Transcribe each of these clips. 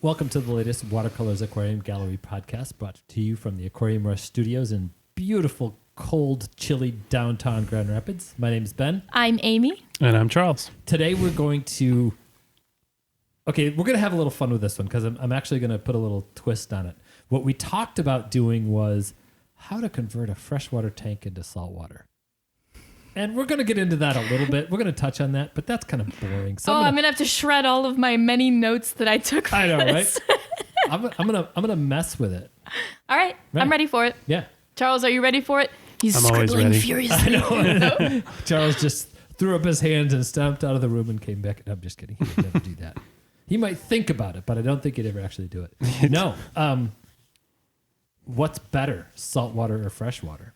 Welcome to the latest Watercolors Aquarium Gallery podcast, brought to you from the Aquarium Rush Studios in beautiful, cold, chilly downtown Grand Rapids. My name is Ben. I'm Amy. And I'm Charles. Today we're going to... Okay, we're going to have a little fun with this one because I'm actually going to put a little twist on it. What we talked about doing was how to convert a freshwater tank into saltwater. And we're going to get into that a little bit. We're going to touch on that, but that's kind of boring. So I'm going to have to shred all of my many notes that I took for I know, this. right? I'm gonna mess with it. All right. I'm ready for it. Yeah. Charles, are you ready for it? He's I'm always scribbling ready. furiously. I know. Charles just threw up his hands and stomped out of the room and came back. I'm just kidding. He would never do that. He might think about it, but I don't think he'd ever actually do it. No. What's better, saltwater or freshwater?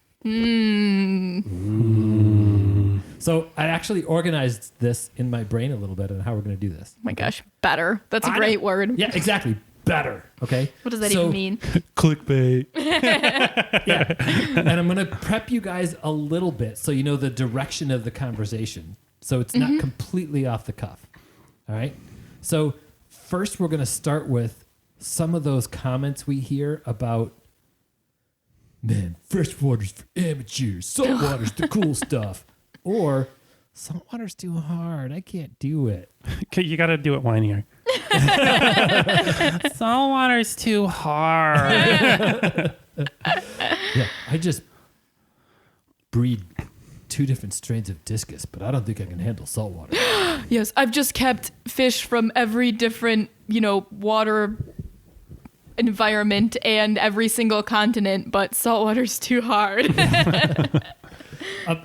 So I actually organized this in my brain a little bit on how we're going to do this. Oh my gosh, better. That's a great word. Yeah, exactly. Better. Okay. What does that even mean? Clickbait. Yeah. And I'm going to prep you guys a little bit so you know the direction of the conversation. So it's not completely off the cuff. All right. So first we're going to start with some of those comments we hear about, man, freshwater's for amateurs. Saltwater's the cool stuff. Or saltwater's too hard. I can't do it. You got to do it whinier. Saltwater's too hard. Yeah. I just breed 2 different strains of discus, but I don't think I can handle saltwater. Yes, I've just kept fish from every different, water environment and every single continent, but saltwater's too hard.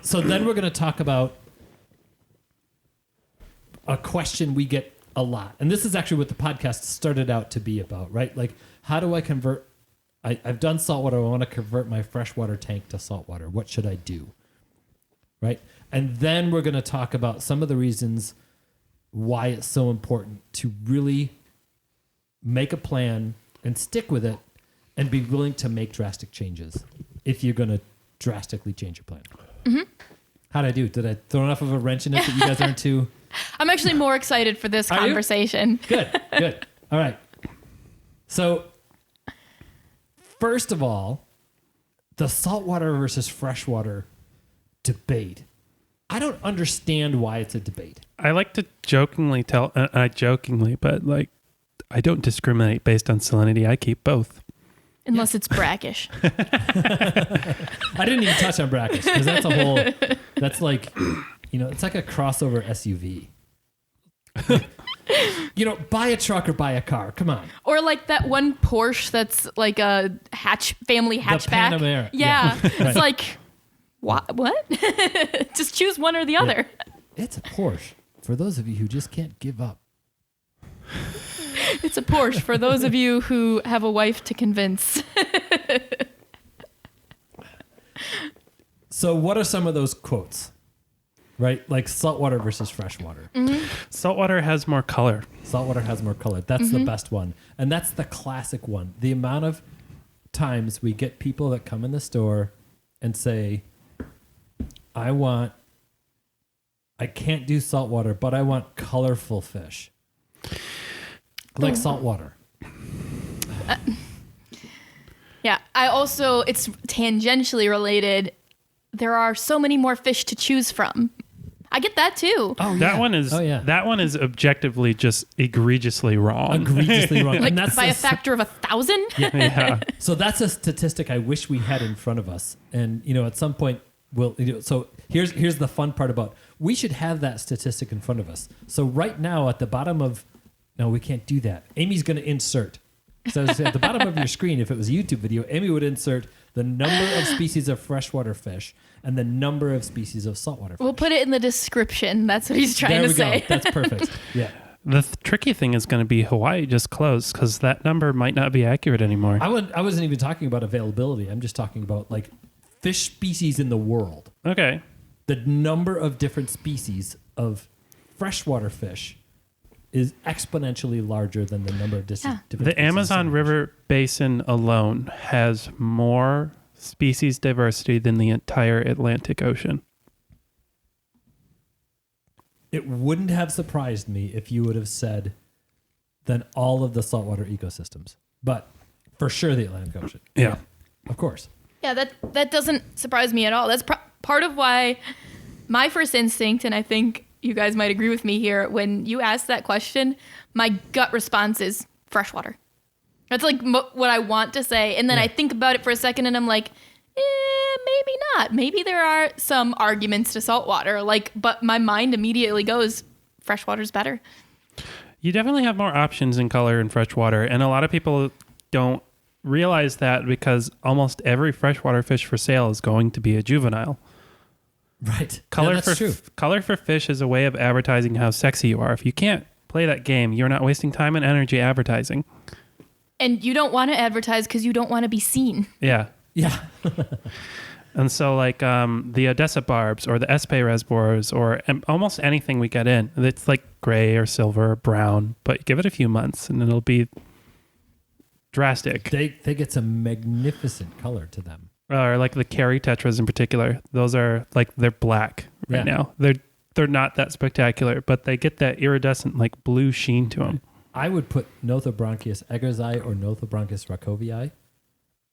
So then we're going to talk about a question we get a lot. And this is actually what the podcast started out to be about, right? Like, how do I convert? I've done saltwater. I want to convert my freshwater tank to saltwater. What should I do? Right? And then we're going to talk about some of the reasons why it's so important to really make a plan and stick with it and be willing to make drastic changes if you're going to drastically change your plan. Mm-hmm. How'd I do? Did I throw enough of a wrench in it that you guys aren't too... I'm actually more excited for this Are you? conversation. Good. All right. So, first of all, the saltwater versus freshwater debate. I don't understand why it's a debate. I like to jokingly tell, but like, I don't discriminate based on salinity. I keep both. Unless it's brackish. I didn't even touch on brackish because that's like, it's like a crossover SUV. Buy a truck or buy a car. Come on. Or like that one Porsche that's like a family hatchback. The Panamera. Yeah. Right. It's like, what? Just choose one or the other. It's a Porsche for those of you who just can't give up. It's a Porsche for those of you who have a wife to convince. So what are some of those quotes? Right? Like saltwater versus freshwater. Mm-hmm. Saltwater has more color. Saltwater has more color. That's the best one. And that's the classic one. The amount of times we get people that come in the store and say, I can't do saltwater, but I want colorful fish. Like saltwater. Yeah. It's tangentially related. There are so many more fish to choose from. I get that too. Oh, That one is that one is objectively just egregiously wrong. Egregiously wrong. Like And that's by a factor of 1,000? Yeah. So that's a statistic I wish we had in front of us. And, at some point, so here's the fun part about, we should have that statistic in front of us. So right now at the bottom of, no, we can't do that. Amy's going to insert. So at the bottom of your screen, if it was a YouTube video, Amy would insert the number of species of freshwater fish and the number of species of saltwater fish. We'll put it in the description. That's what he's trying to say. There we go. That's perfect. Yeah. The tricky thing is going to be Hawaii just closed because that number might not be accurate anymore. I wasn't even talking about availability. I'm just talking about like fish species in the world. Okay. The number of different species of freshwater fish is exponentially larger than the number of different The species Amazon of River Basin alone has more species diversity than the entire Atlantic Ocean. It wouldn't have surprised me if you would have said than all of the saltwater ecosystems. But for sure the Atlantic Ocean. Yeah. Of course. Yeah, that doesn't surprise me at all. That's part of why my first instinct, and I think you guys might agree with me here, when you asked that question, my gut response is freshwater. That's like what I want to say. And then I think about it for a second and I'm like, maybe not. Maybe there are some arguments to saltwater. But my mind immediately goes, freshwater's better. You definitely have more options in color in freshwater, and a lot of people don't realize that because almost every freshwater fish for sale is going to be a juvenile. Right. Color that's true. Color for fish is a way of advertising how sexy you are. If you can't play that game, you're not wasting time and energy advertising. And you don't want to advertise because you don't want to be seen. Yeah. Yeah. And so like the Odessa barbs or the Espay reservoirs or almost anything we get in, it's like gray or silver or brown, but give it a few months and it'll be drastic. They get some magnificent color to them. Or like the Carry tetras in particular. Those are like, they're black right now. They're not that spectacular, but they get that iridescent like blue sheen to them. I would put Nothobronchus eggersi or Nothobronchus racovii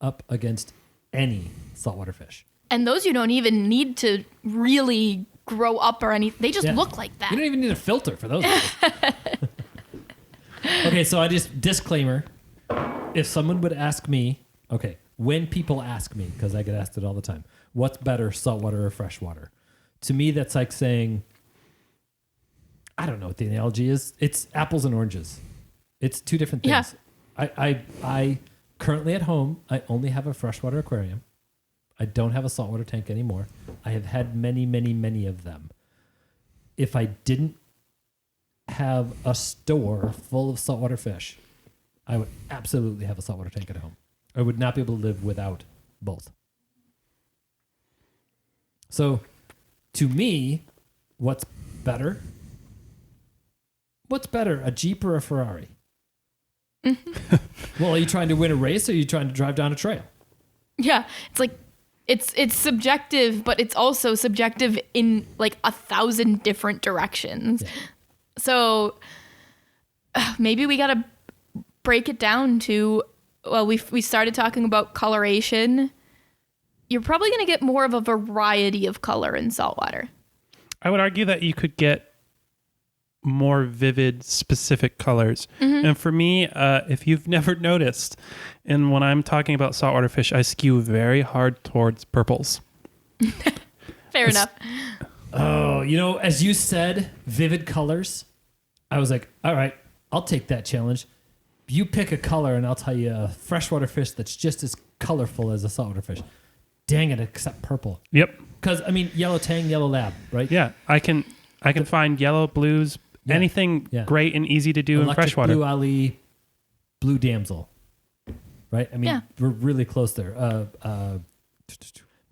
up against any saltwater fish. And those you don't even need to really grow up or anything. They just look like that. You don't even need a filter for those guys. Okay, so disclaimer. If someone would ask me, when people ask me, because I get asked it all the time, what's better, saltwater or freshwater? To me, that's like saying, I don't know what the analogy is. It's apples and oranges. It's two different things. Yeah. I currently at home, I only have a freshwater aquarium. I don't have a saltwater tank anymore. I have had many, many, many of them. If I didn't have a store full of saltwater fish, I would absolutely have a saltwater tank at home. I would not be able to live without both. So, to me, what's better? What's better, a Jeep or a Ferrari? Well, are you trying to win a race or are you trying to drive down a trail? Yeah, it's like it's subjective, but it's also subjective in like 1,000 different directions. Yeah. So maybe we got to break it down to, well, we started talking about coloration. You're probably going to get more of a variety of color in saltwater. I would argue that you could get more vivid, specific colors. Mm-hmm. And for me, if you've never noticed, and when I'm talking about saltwater fish, I skew very hard towards purples. Fair enough. Oh, as you said, vivid colors, I was like, all right, I'll take that challenge. You pick a color and I'll tell you a freshwater fish that's just as colorful as a saltwater fish. Dang it, except purple. Yep. Because, yellow tang, yellow lab, right? Yeah, I can find yellow, blues, anything great and easy to do Electric in freshwater. Blue Ali, blue damsel, right? We're really close there.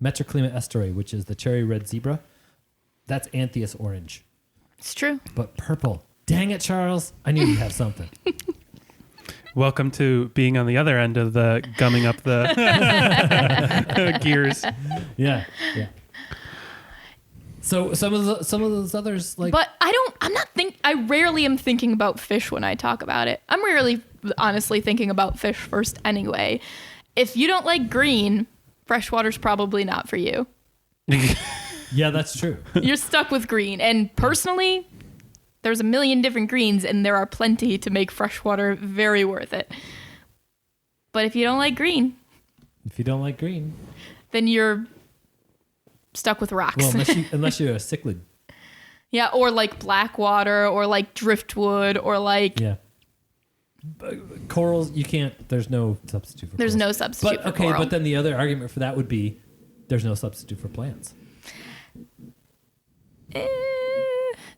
Metroclima estuary, which is the cherry red zebra, that's Anthias orange. It's true. But purple, dang it, Charles, I knew you'd have something. Welcome to being on the other end of the gumming up the gears. Yeah. So some of those others But I rarely am thinking about fish when I talk about it. I'm rarely honestly thinking about fish first anyway. If you don't like green, freshwater's probably not for you. Yeah, that's true. You're stuck with green. And personally, there's a million different greens and there are plenty to make freshwater very worth it. But if you don't like green, then you're stuck with rocks. Well, unless you're a cichlid. Yeah, or like black water, or like driftwood, or like corals. You can't. There's no substitute for. There's corals. no substitute. But for coral. But then the other argument for that would be, there's no substitute for plants.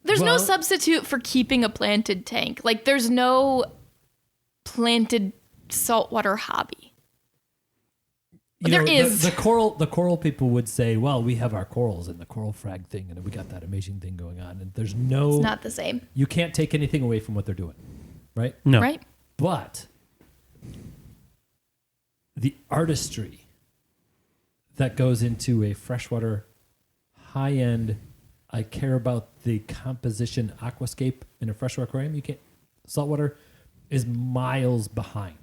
There's no substitute for keeping a planted tank. Like there's no planted saltwater hobby. There is. The coral people would say, well, we have our corals and the coral frag thing, and we got that amazing thing going on. And there's no... It's not the same. You can't take anything away from what they're doing, right? No. Right? But the artistry that goes into a freshwater, high-end, I care about the composition aquascape in a freshwater aquarium, you can't... Saltwater, is miles behind.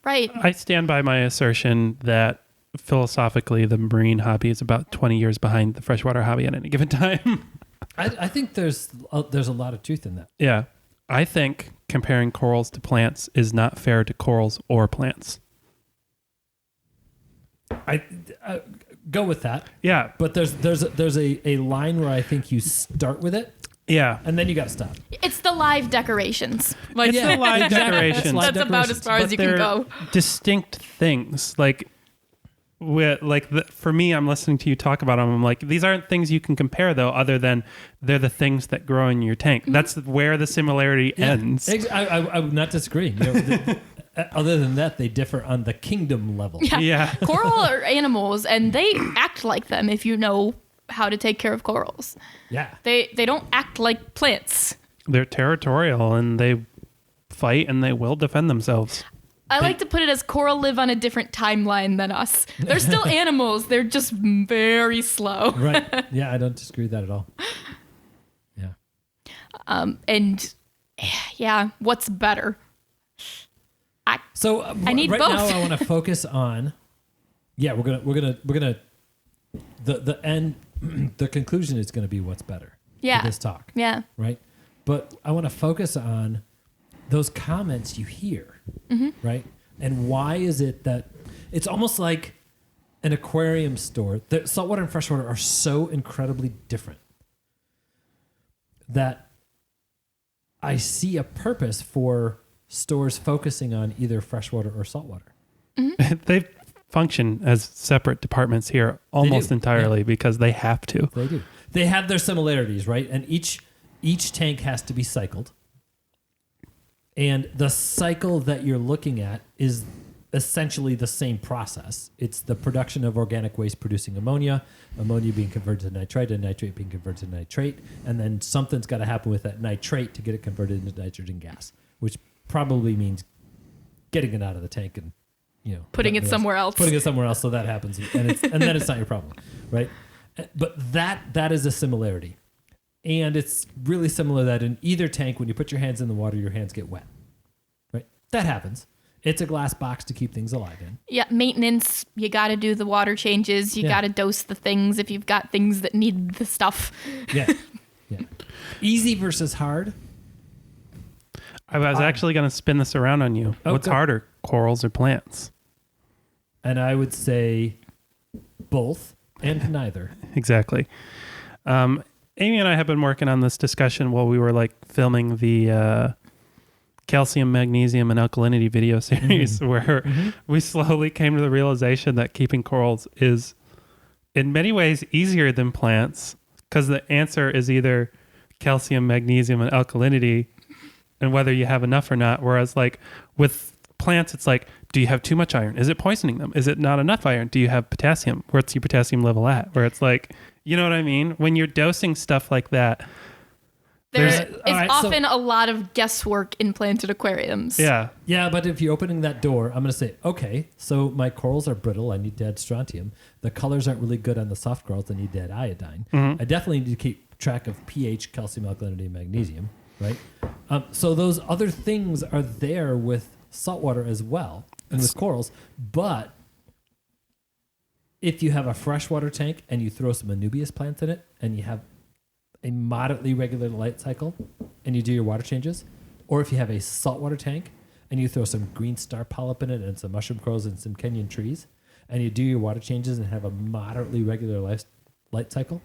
Right. I stand by my assertion that philosophically, the marine hobby is about 20 years behind the freshwater hobby at any given time. I think there's a lot of truth in that. Yeah. I think comparing corals to plants is not fair to corals or plants. I go with that. Yeah. But there's a line where I think you start with it Yeah. and then you got to stop. It's the live decorations. Like, It's the live exactly. decorations. It's live that's about as far as But you can they're go. distinct things. For me, I'm listening to you talk about them. I'm like, these aren't things you can compare, though, other than they're the things that grow in your tank. That's where the similarity ends. I would not disagree. Other than that, they differ on the kingdom level. Yeah. Coral are animals, and they act like them if you know how to take care of corals. Yeah. They don't act like plants. They're territorial, and they fight, and they will defend themselves. I like to put it as coral live on a different timeline than us. They're still animals. They're just very slow. Right. Yeah, I don't disagree with that at all. Yeah. And yeah, what's better? So I need right both. now I want to focus on. Yeah, we're gonna. The end. The conclusion is going to be what's better. Yeah. For this talk. Yeah. Right. But I want to focus on those comments you hear. Right. And why is it that it's almost like an aquarium store? The saltwater and freshwater are so incredibly different that I see a purpose for stores focusing on either freshwater or saltwater. They function as separate departments here almost do, entirely because they have to. They do. They have their similarities, right? And each tank has to be cycled. And the cycle that you're looking at is essentially the same process. It's the production of organic waste producing ammonia being converted to nitrite, and nitrate being converted to nitrate. And then something's got to happen with that nitrate to get it converted into nitrogen gas, which probably means getting it out of the tank and, Putting it somewhere else. Putting it somewhere else so that happens. And then it's not your problem, right? But that is a similarity. And it's really similar that in either tank, when you put your hands in the water, your hands get wet, right? That happens. It's a glass box to keep things alive in. Yeah, maintenance, you got to do the water changes. You got to dose the things if you've got things that need the stuff. Yeah. Easy versus hard. I was actually going to spin this around on you. Oh, What's go. harder, corals or plants? And I would say both and neither. Exactly. Amy and I have been working on this discussion while we were filming the calcium, magnesium, and alkalinity video series, where we slowly came to the realization that keeping corals is in many ways easier than plants because the answer is either calcium, magnesium, and alkalinity and whether you have enough or not. Whereas with plants, it's do you have too much iron? Is it poisoning them? Is it not enough iron? Do you have potassium? Where's your potassium level at? Where it's you know what I mean? When you're dosing stuff like that, There is right, often a lot of guesswork in planted aquariums. yeah. Yeah, but if you're opening that door, I'm going to say, okay, so my corals are brittle. I need to add strontium. The colors aren't really good on the soft corals. I need to add iodine. I definitely need to keep track of pH, calcium, alkalinity, and magnesium, right? So those other things are there with saltwater as well and with corals. But if you have a freshwater tank and you throw some anubias plants in it and you have a moderately regular light cycle and you do your water changes, or if you have a saltwater tank and you throw some green star polyp in it and some mushroom corals and some Kenyan trees and you do your water changes and have a moderately regular light cycle,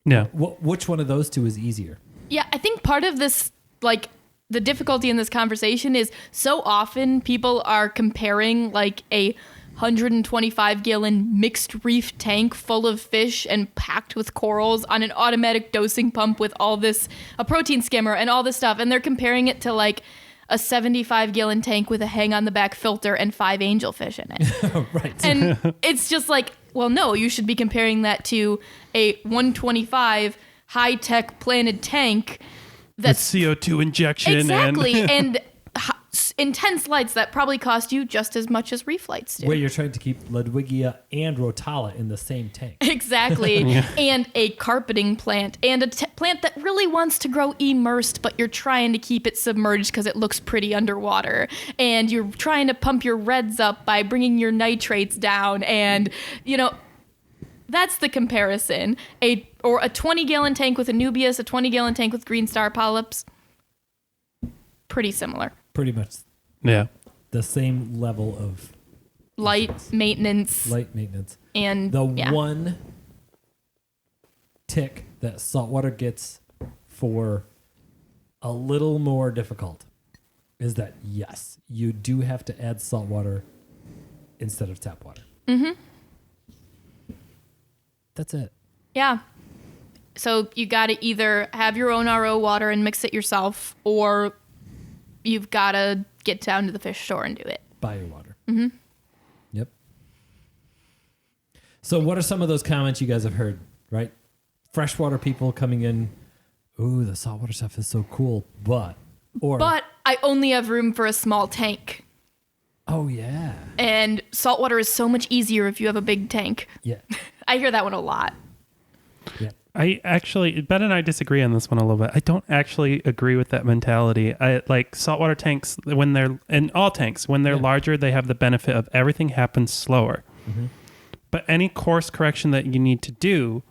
Yeah. which one of those two is easier? Yeah, I think part of this, the difficulty in this conversation is so often people are comparing a 125 gallon mixed reef tank full of fish and packed with corals on an automatic dosing pump with a protein skimmer and all this stuff. And they're comparing it to a 75 gallon tank with a hang on the back filter and 5 angelfish in it. Right. And it's just well, no, you should be comparing that to a 125 high tech planted tank With that's CO2 injection exactly and and intense lights that probably cost you just as much as reef lights do. Where you're trying to keep Ludwigia and Rotala in the same tank. Exactly. And a carpeting plant and a plant that really wants to grow immersed, but you're trying to keep it submerged because it looks pretty underwater. And you're trying to pump your reds up by bringing your nitrates down. And, that's the comparison. Or a 20-gallon tank with Anubias, a 20-gallon tank with green star polyps. Pretty similar. Pretty much. Yeah. The same level of Light maintenance. And the one tick that saltwater gets for a little more difficult is that, yes, you do have to add saltwater instead of tap water. Mm-hmm. That's it. Yeah. So you got to either have your own RO water and mix it yourself, or you've got to get down to the fish store and do it. Buy your water. Mm-hmm. Yep. So what are some of those comments you guys have heard, right? Freshwater people coming in, ooh, the saltwater stuff is so cool, but I only have room for a small tank. Oh, yeah. And saltwater is so much easier if you have a big tank. Yeah. I hear that one a lot. Yeah. I actually, Ben and I disagree on this one a little bit. I don't actually agree with that mentality. I like saltwater tanks when they're, and all tanks, when they're larger, they have the benefit of everything happens slower. Mm-hmm. But any course correction that you need to do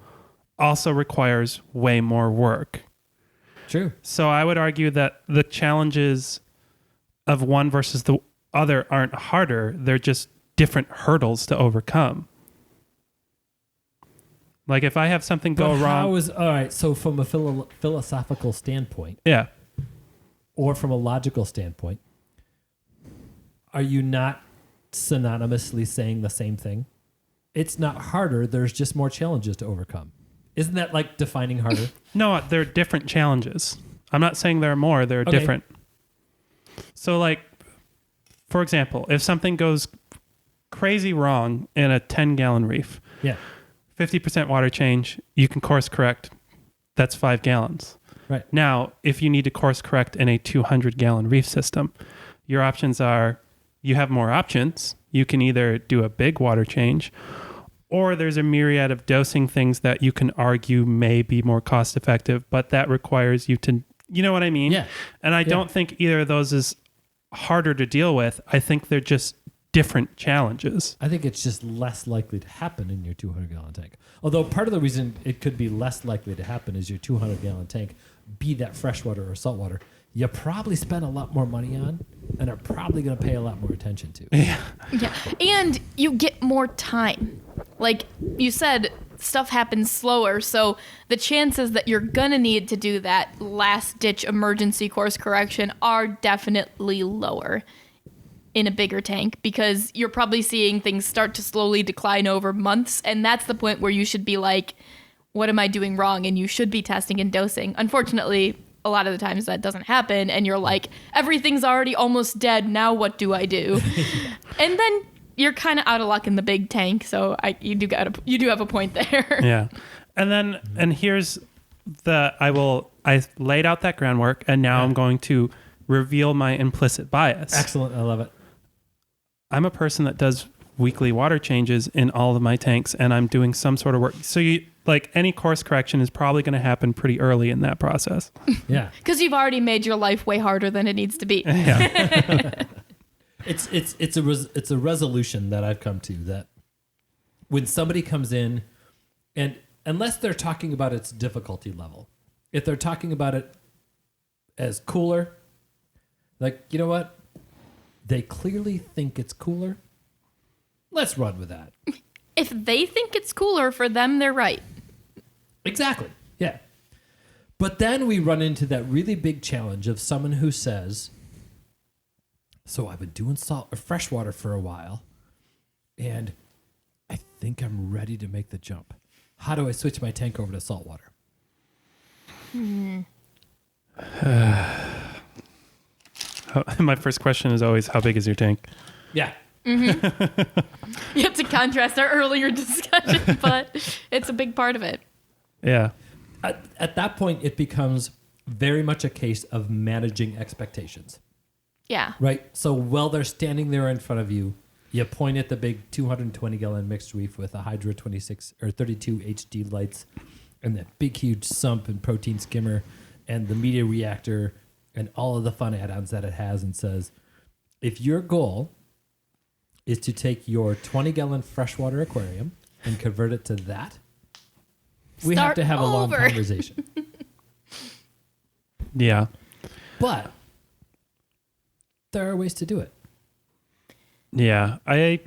also requires way more work. True. So I would argue that the challenges of one versus the other aren't harder. They're just different hurdles to overcome. Like if I have something go wrong. All right. So from a philosophical standpoint, yeah, or from a logical standpoint, are you not synonymously saying the same thing? It's not harder. There's just more challenges to overcome. Isn't that like defining harder? No, they're different challenges. I'm not saying there are more. They're different. So like, for example, if something goes crazy wrong in a 10-gallon reef, 50% water change, you can course correct. That's 5 gallons. Right. Now, if you need to course correct in a 200-gallon reef system, your options are, you have more options. You can either do a big water change, or there's a myriad of dosing things that you can argue may be more cost effective, but that requires you to, you know what I mean? Yeah. And I don't think either of those is harder to deal with. I think they're just different challenges. I think it's just less likely to happen in your 200-gallon tank. Although part of the reason it could be less likely to happen is your 200-gallon tank, be that freshwater or saltwater, you probably spend a lot more money on and are probably going to pay a lot more attention to. Yeah. And you get more time. Like you said, stuff happens slower. So the chances that you're going to need to do that last-ditch emergency course correction are definitely lower in a bigger tank, because you're probably seeing things start to slowly decline over months. And that's the point where you should be like, what am I doing wrong? And you should be testing and dosing. Unfortunately, a lot of the times that doesn't happen. And you're like, everything's already almost dead. Now what do I do? And then you're kind of out of luck in the big tank. So you do have a point there. Yeah. And here's I laid out that groundwork, and now I'm going to reveal my implicit bias. Excellent. I love it. I'm a person that does weekly water changes in all of my tanks, and I'm doing some sort of work. So any course correction is probably going to happen pretty early in that process. Yeah. Because you've already made your life way harder than it needs to be. Yeah. It's a resolution that I've come to, that when somebody comes in, and unless they're talking about its difficulty level, if they're talking about it as cooler, like, you know what? They clearly think it's cooler. Let's run with that. If they think it's cooler for them, they're right. Exactly. Yeah. But then we run into that really big challenge of someone who says, so I've been doing freshwater for a while, and I think I'm ready to make the jump. How do I switch my tank over to saltwater? My first question is always, how big is your tank? Yeah. Mm-hmm. You have to contrast our earlier discussion, but it's a big part of it. Yeah. At that point, it becomes very much a case of managing expectations. Yeah. Right. So while they're standing there in front of you, you point at the big 220-gallon mixed reef with a Hydro 26 or 32 HD lights and that big, huge sump and protein skimmer and the media reactor and all of the fun add-ons that it has, and says, if your goal is to take your 20-gallon freshwater aquarium and convert it to that, we have Start to have a long over. conversation. Yeah. But there are ways to do it. Yeah. I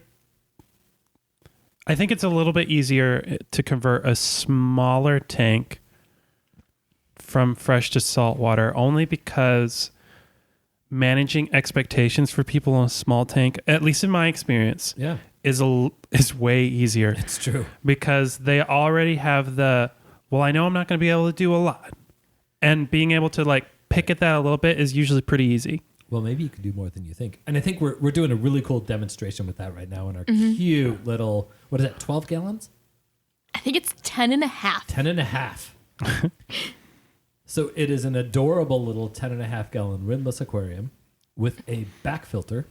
think it's a little bit easier to convert a smaller tank from fresh to saltwater, only because managing expectations for people in a small tank, at least in my experience, Yeah, is way easier, it's true. because they already have the, well, I know I'm not going to be able to do a lot, and being able to like pick at that a little bit is usually pretty easy. Well, maybe you could do more than you think. And I think we're doing a really cool demonstration with that right now in our cute little, what is that, 12 gallons? I think it's 10 and a half. 10 and a half. So it is an adorable little 10 and a half gallon rimless aquarium with a back filter.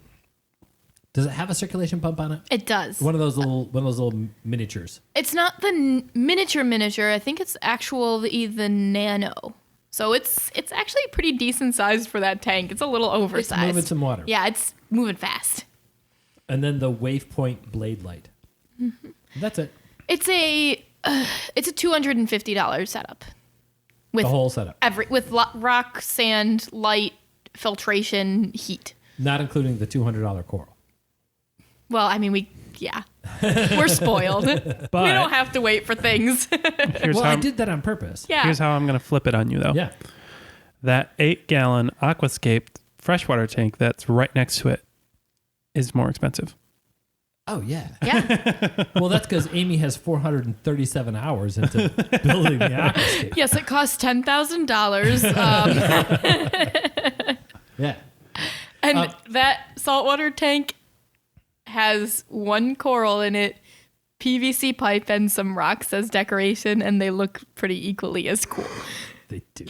Does it have a circulation pump on it? It does. One of those little miniatures. It's not the miniature. I think it's the nano. So it's actually pretty decent sized for that tank. It's a little It's oversized. moving some water. Yeah, it's moving fast. And then the Wavepoint blade light. That's it. It's a $250 setup with The whole setup. with rock, sand, light, filtration, heat. Not including the $200 coral. Well, I mean, we're spoiled. But We don't have to wait for things. here's Well, how I did that on purpose. Yeah. here's how I'm going to flip it on you, though. Yeah. That 8-gallon Aquascape freshwater tank that's right next to it is more expensive. Oh, yeah. Yeah. Well, that's because Amy has 437 hours into building the aquascape. Yes, it costs $10,000. Yeah. And that saltwater tank has one coral in it, PVC pipe, and some rocks as decoration, and they look pretty equally as cool. They do.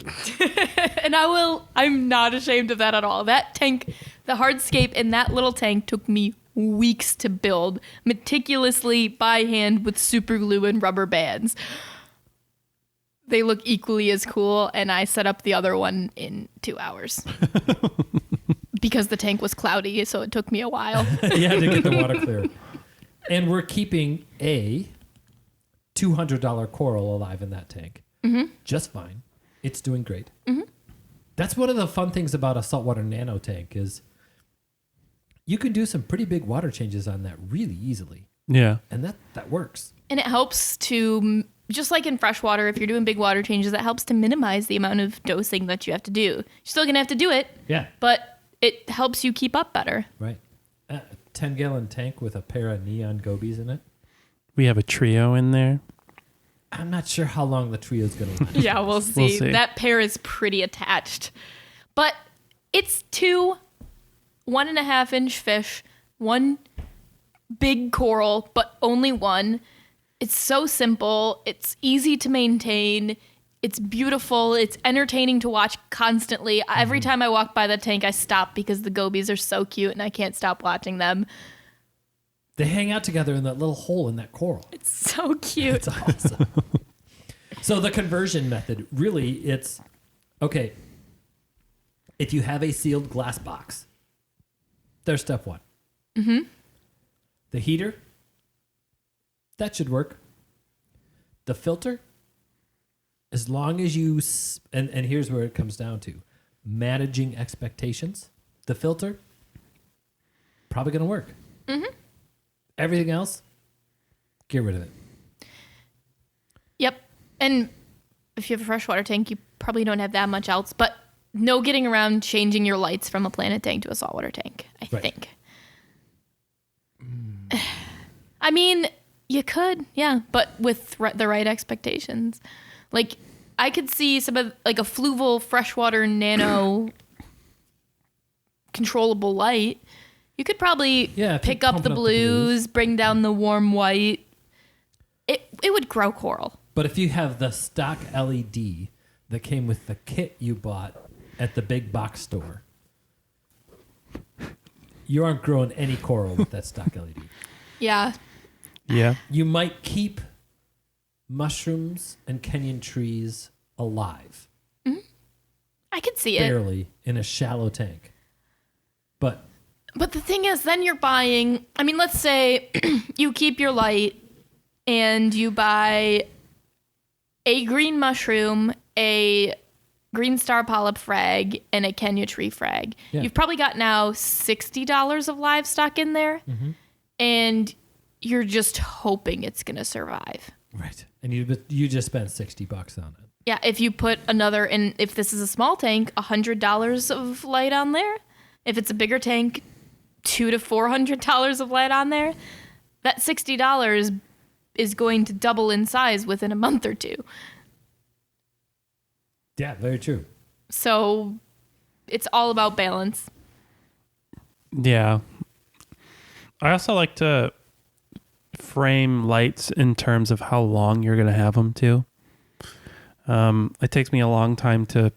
And I'm not ashamed of that at all. That tank, the hardscape in that little tank took me weeks to build, meticulously by hand with super glue and rubber bands. They look equally as cool, and I set up the other one in 2 hours. Because the tank was cloudy, so it took me a while. You had to get the water clear. And we're keeping a $200 coral alive in that tank. Just fine. It's doing great. That's one of the fun things about a saltwater nano tank is you can do some pretty big water changes on that really easily. Yeah. And that works. And it helps to, just like in freshwater, if you're doing big water changes, it helps to minimize the amount of dosing that you have to do. You're still going to have to do it, Yeah. but it helps you keep up better. Right. A 10-gallon tank with a pair of neon gobies in it. We have a trio in there. I'm not sure how long the trio's going to last. Yeah, we'll see. see. That pair is pretty attached. But it's 2 1.5-inch fish, one big coral, but only one. It's so simple. It's easy to maintain. It's beautiful. It's entertaining to watch constantly. Every time I walk by the tank, I stop because the gobies are so cute and I can't stop watching them. They hang out together in that little hole in that coral. It's so cute. It's awesome. So the conversion method, really, it's, okay, if you have a sealed glass box, there's step one. The heater, that should work. The filter, as long as you, and here's where it comes down to, managing expectations. The filter, probably going to work. Everything else, get rid of it. Yep. And if you have a freshwater tank, you probably don't have that much else, but no getting around changing your lights from a planet tank to a saltwater tank, I Right. think. I mean, you could, yeah, but with the right expectations. Like, I could see some of, like, a fluval freshwater nano controllable light. You could probably Yeah, if pick you're up the pumping up the blues, blues. bring down the warm white. It would grow coral. But if you have the stock LED that came with the kit you bought at the big box store, You aren't growing any coral with that stock LED. Yeah. Yeah. You might keep mushrooms and Kenyan trees alive, I could see it. barely, in a shallow tank. But But the thing is, then you're buying, I mean, let's say you keep your light and you buy a green mushroom, a green star polyp frag, and a Kenya tree frag. Yeah. You've probably got now $60 of livestock in there, and you're just hoping it's going to survive. right, and you just spent $60 on it. Yeah, if you put another, and if this is a small tank, $100 of light on there. If it's a bigger tank, $200 to $400 of light on there. That $60 is going to double in size within a month or two. Yeah, very true. So it's all about balance. Yeah. I also like to frame lights in terms of how long you're going to have them too. It takes me a long time to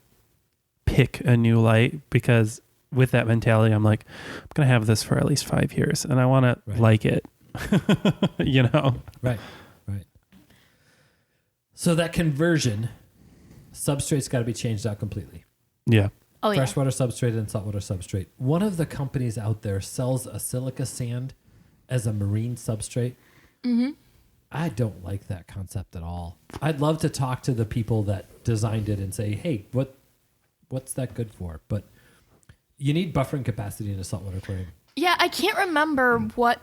pick a new light because with that mentality, I'm like, I'm going to have this for at least 5 years and I want to like it, you know? Right. So that conversion, substrate's got to be changed out completely. Yeah. Oh, yeah. Freshwater substrate and saltwater substrate. One of the companies out there sells a silica sand as a marine substrate. I don't like that concept at all. I'd love to talk to the people that designed it and say, hey, what's that good for? But you need buffering capacity in a saltwater aquarium. Yeah, I can't remember what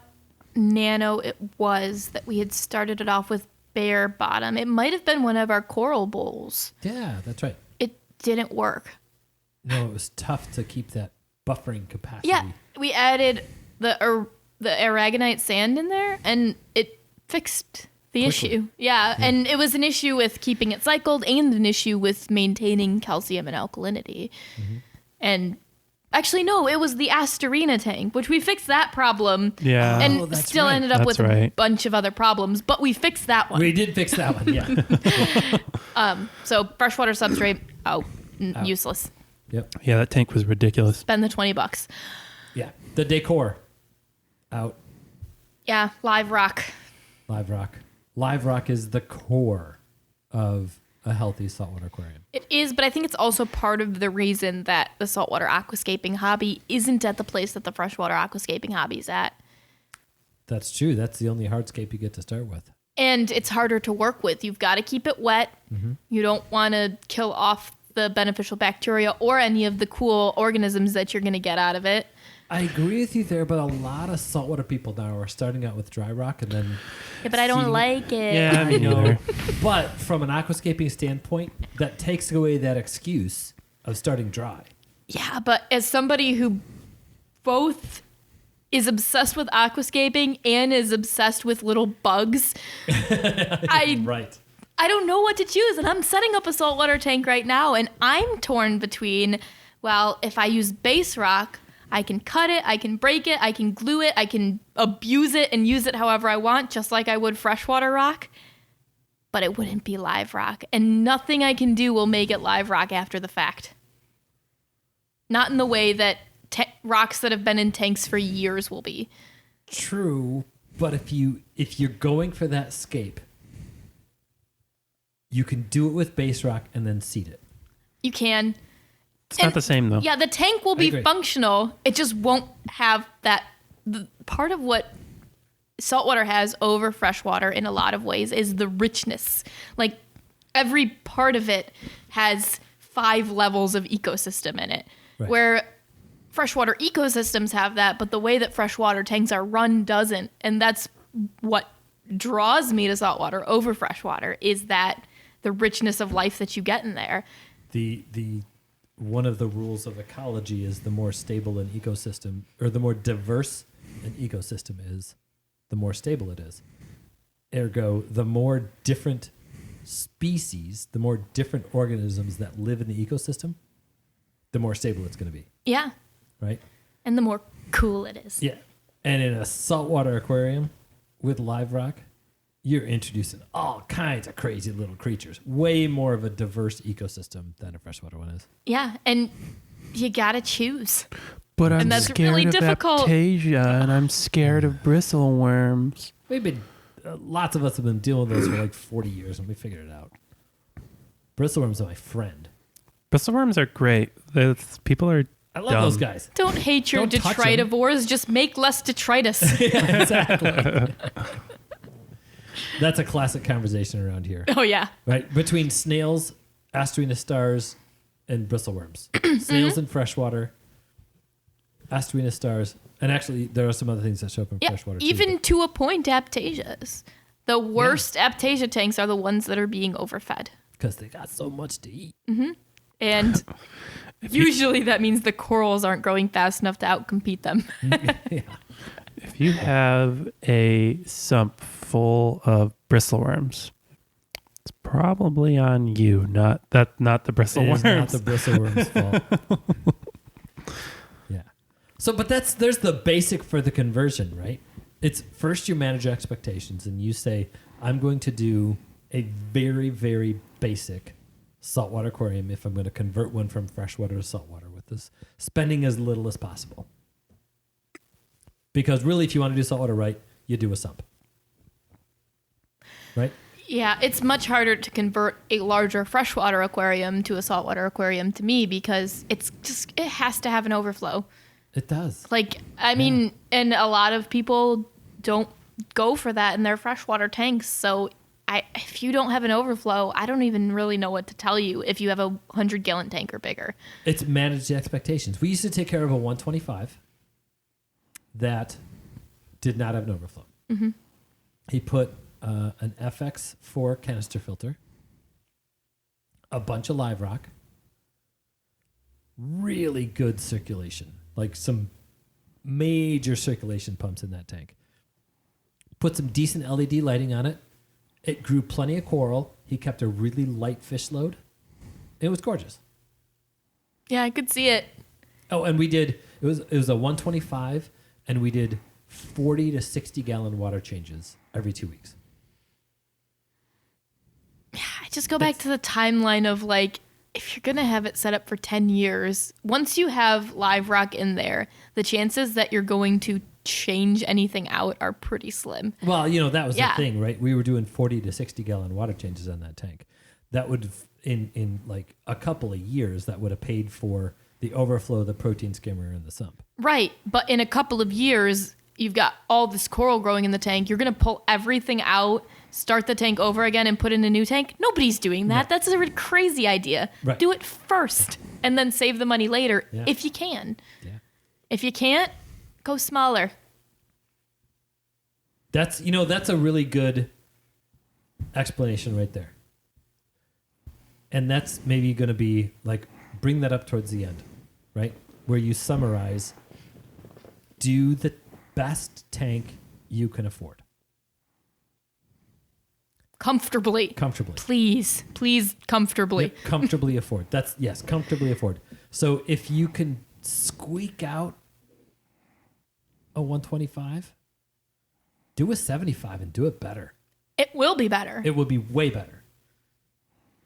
nano it was that we had started it off with bare bottom. It might have been one of our coral bowls. Yeah, that's right. It didn't work. No, it was tough to keep that buffering capacity. Yeah, we added the aragonite sand in there, and it fixed the Quickly. issue. Yeah, and it was an issue with keeping it cycled and an issue with maintaining calcium and alkalinity. And actually, no, it was the Asterina tank, which we fixed that problem. Yeah. And Oh, that's still right. ended up That's with a right. bunch of other problems, but we fixed that one. We did fix that one, yeah. So freshwater substrate, Out. useless. Yep. Yeah. That tank was ridiculous. Spend the $20. Yeah. The decor. Out. Yeah, live rock. Live rock. Live rock is the core of a healthy saltwater aquarium. It is, but I think it's also part of the reason that the saltwater aquascaping hobby isn't at the place that the freshwater aquascaping hobby is at. That's true. That's the only hardscape you get to start with. And it's harder to work with. You've got to keep it wet. You don't want to kill off the beneficial bacteria or any of the cool organisms that you're going to get out of it. I agree with you there, but a lot of saltwater people now are starting out with dry rock and then... Yeah, but I don't See- like it. Yeah, me I know. neither. But from an aquascaping standpoint, that takes away that excuse of starting dry. Yeah, but as somebody who both is obsessed with aquascaping and is obsessed with little bugs, Right. I don't know what to choose. And I'm setting up a saltwater tank right now, and I'm torn between, well, if I use base rock, I can cut it, I can break it, I can glue it, I can abuse it and use it however I want, just like I would freshwater rock. But it wouldn't be live rock. And nothing I can do will make it live rock after the fact. Not in the way that rocks that have been in tanks for years will be. True, but if you're going for that scape, you can do it with base rock and then seed it. You can. It's not the same though. Yeah, the tank will I be agree. functional. It just won't have that. Part of what saltwater has over freshwater in a lot of ways is the richness. Like every part of it has 5 levels of ecosystem in it. Right. Where freshwater ecosystems have that, but the way that freshwater tanks are run doesn't. And that's what draws me to saltwater over freshwater is that the richness of life that you get in there. The one of the rules of ecology is the more stable an ecosystem, or the more diverse an ecosystem is, the more stable it is. Ergo, the more different species, the more different organisms that live in the ecosystem, the more stable it's going to be, Yeah. right? And the more cool it is. Yeah. And in a saltwater aquarium with live rock, you're introducing all kinds of crazy little creatures. Way more of a diverse ecosystem than a freshwater one is. Yeah, and you gotta choose. But I'm And that's scared really of difficult. aptasia, and I'm scared of bristleworms. We've been, lots of us have been dealing with those for like 40 years, and we figured it out. Bristleworms are my friend. Bristleworms are great. People are I love dumb. those guys. Don't hate your Don't touch 'em. detritivores. Just make less detritus. Yeah, exactly. That's a classic conversation around here, Oh, yeah. right? Between snails, asterina stars, and bristleworms. Snails in freshwater, asterina stars, and actually there are some other things that show up in Yeah, freshwater even too. to a point, aptasias. The worst aptasia tanks are the ones that are being overfed. Because they got so much to eat. And usually that means the corals aren't growing fast enough to outcompete them. Yeah. If you have a sump full of bristleworms, it's probably on you, not the It is not bristleworms. the bristleworm's fault. Yeah. So, but there's the basic for the conversion, right? It's first you manage expectations and you say, I'm going to do a very, very basic saltwater aquarium if I'm going to convert one from freshwater to saltwater with this, spending as little as possible. Because really, if you want to do saltwater right, you do a sump. Right? Yeah, it's much harder to convert a larger freshwater aquarium to a saltwater aquarium to me because it has to have an overflow. It does. Like, I mean, and a lot of people don't go for that in their freshwater tanks. So if you don't have an overflow, I don't even really know what to tell you if you have a 100-gallon tank or bigger. It's manage the expectations. We used to take care of a 125 that did not have an overflow. Mm-hmm. He put an FX4 canister filter, a bunch of live rock, really good circulation, like some major circulation pumps in that tank. Put some decent LED lighting on it. It grew plenty of coral. He kept a really light fish load. It was gorgeous. Yeah, I could see it. Oh, and we did, it was a 125, and we did 40 to 60 gallon water changes every 2 weeks. I just go back to the timeline of like, if you're going to have it set up for 10 years, once you have live rock in there, the chances that you're going to change anything out are pretty slim. Well, that was Yeah. the thing, right? We were doing 40 to 60 gallon water changes on that tank. That would, in like a couple of years, that would have paid for the overflow of the protein skimmer and the sump. Right. But in a couple of years, you've got all this coral growing in the tank. You're going to pull everything out, start the tank over again, and put in a new tank. Nobody's doing that. No. That's a crazy idea. Right. Do it first and then save the money later Yeah. if you can. Yeah. If you can't, go smaller. That's a really good explanation right there. And that's maybe going to be like, bring that up towards the end, right? Where you summarize, do the best tank you can afford. Comfortably. Please, comfortably. Yep, comfortably afford. Yes, comfortably afford. So if you can squeak out a 125, do a 75 and do it better. It will be better. It will be way better.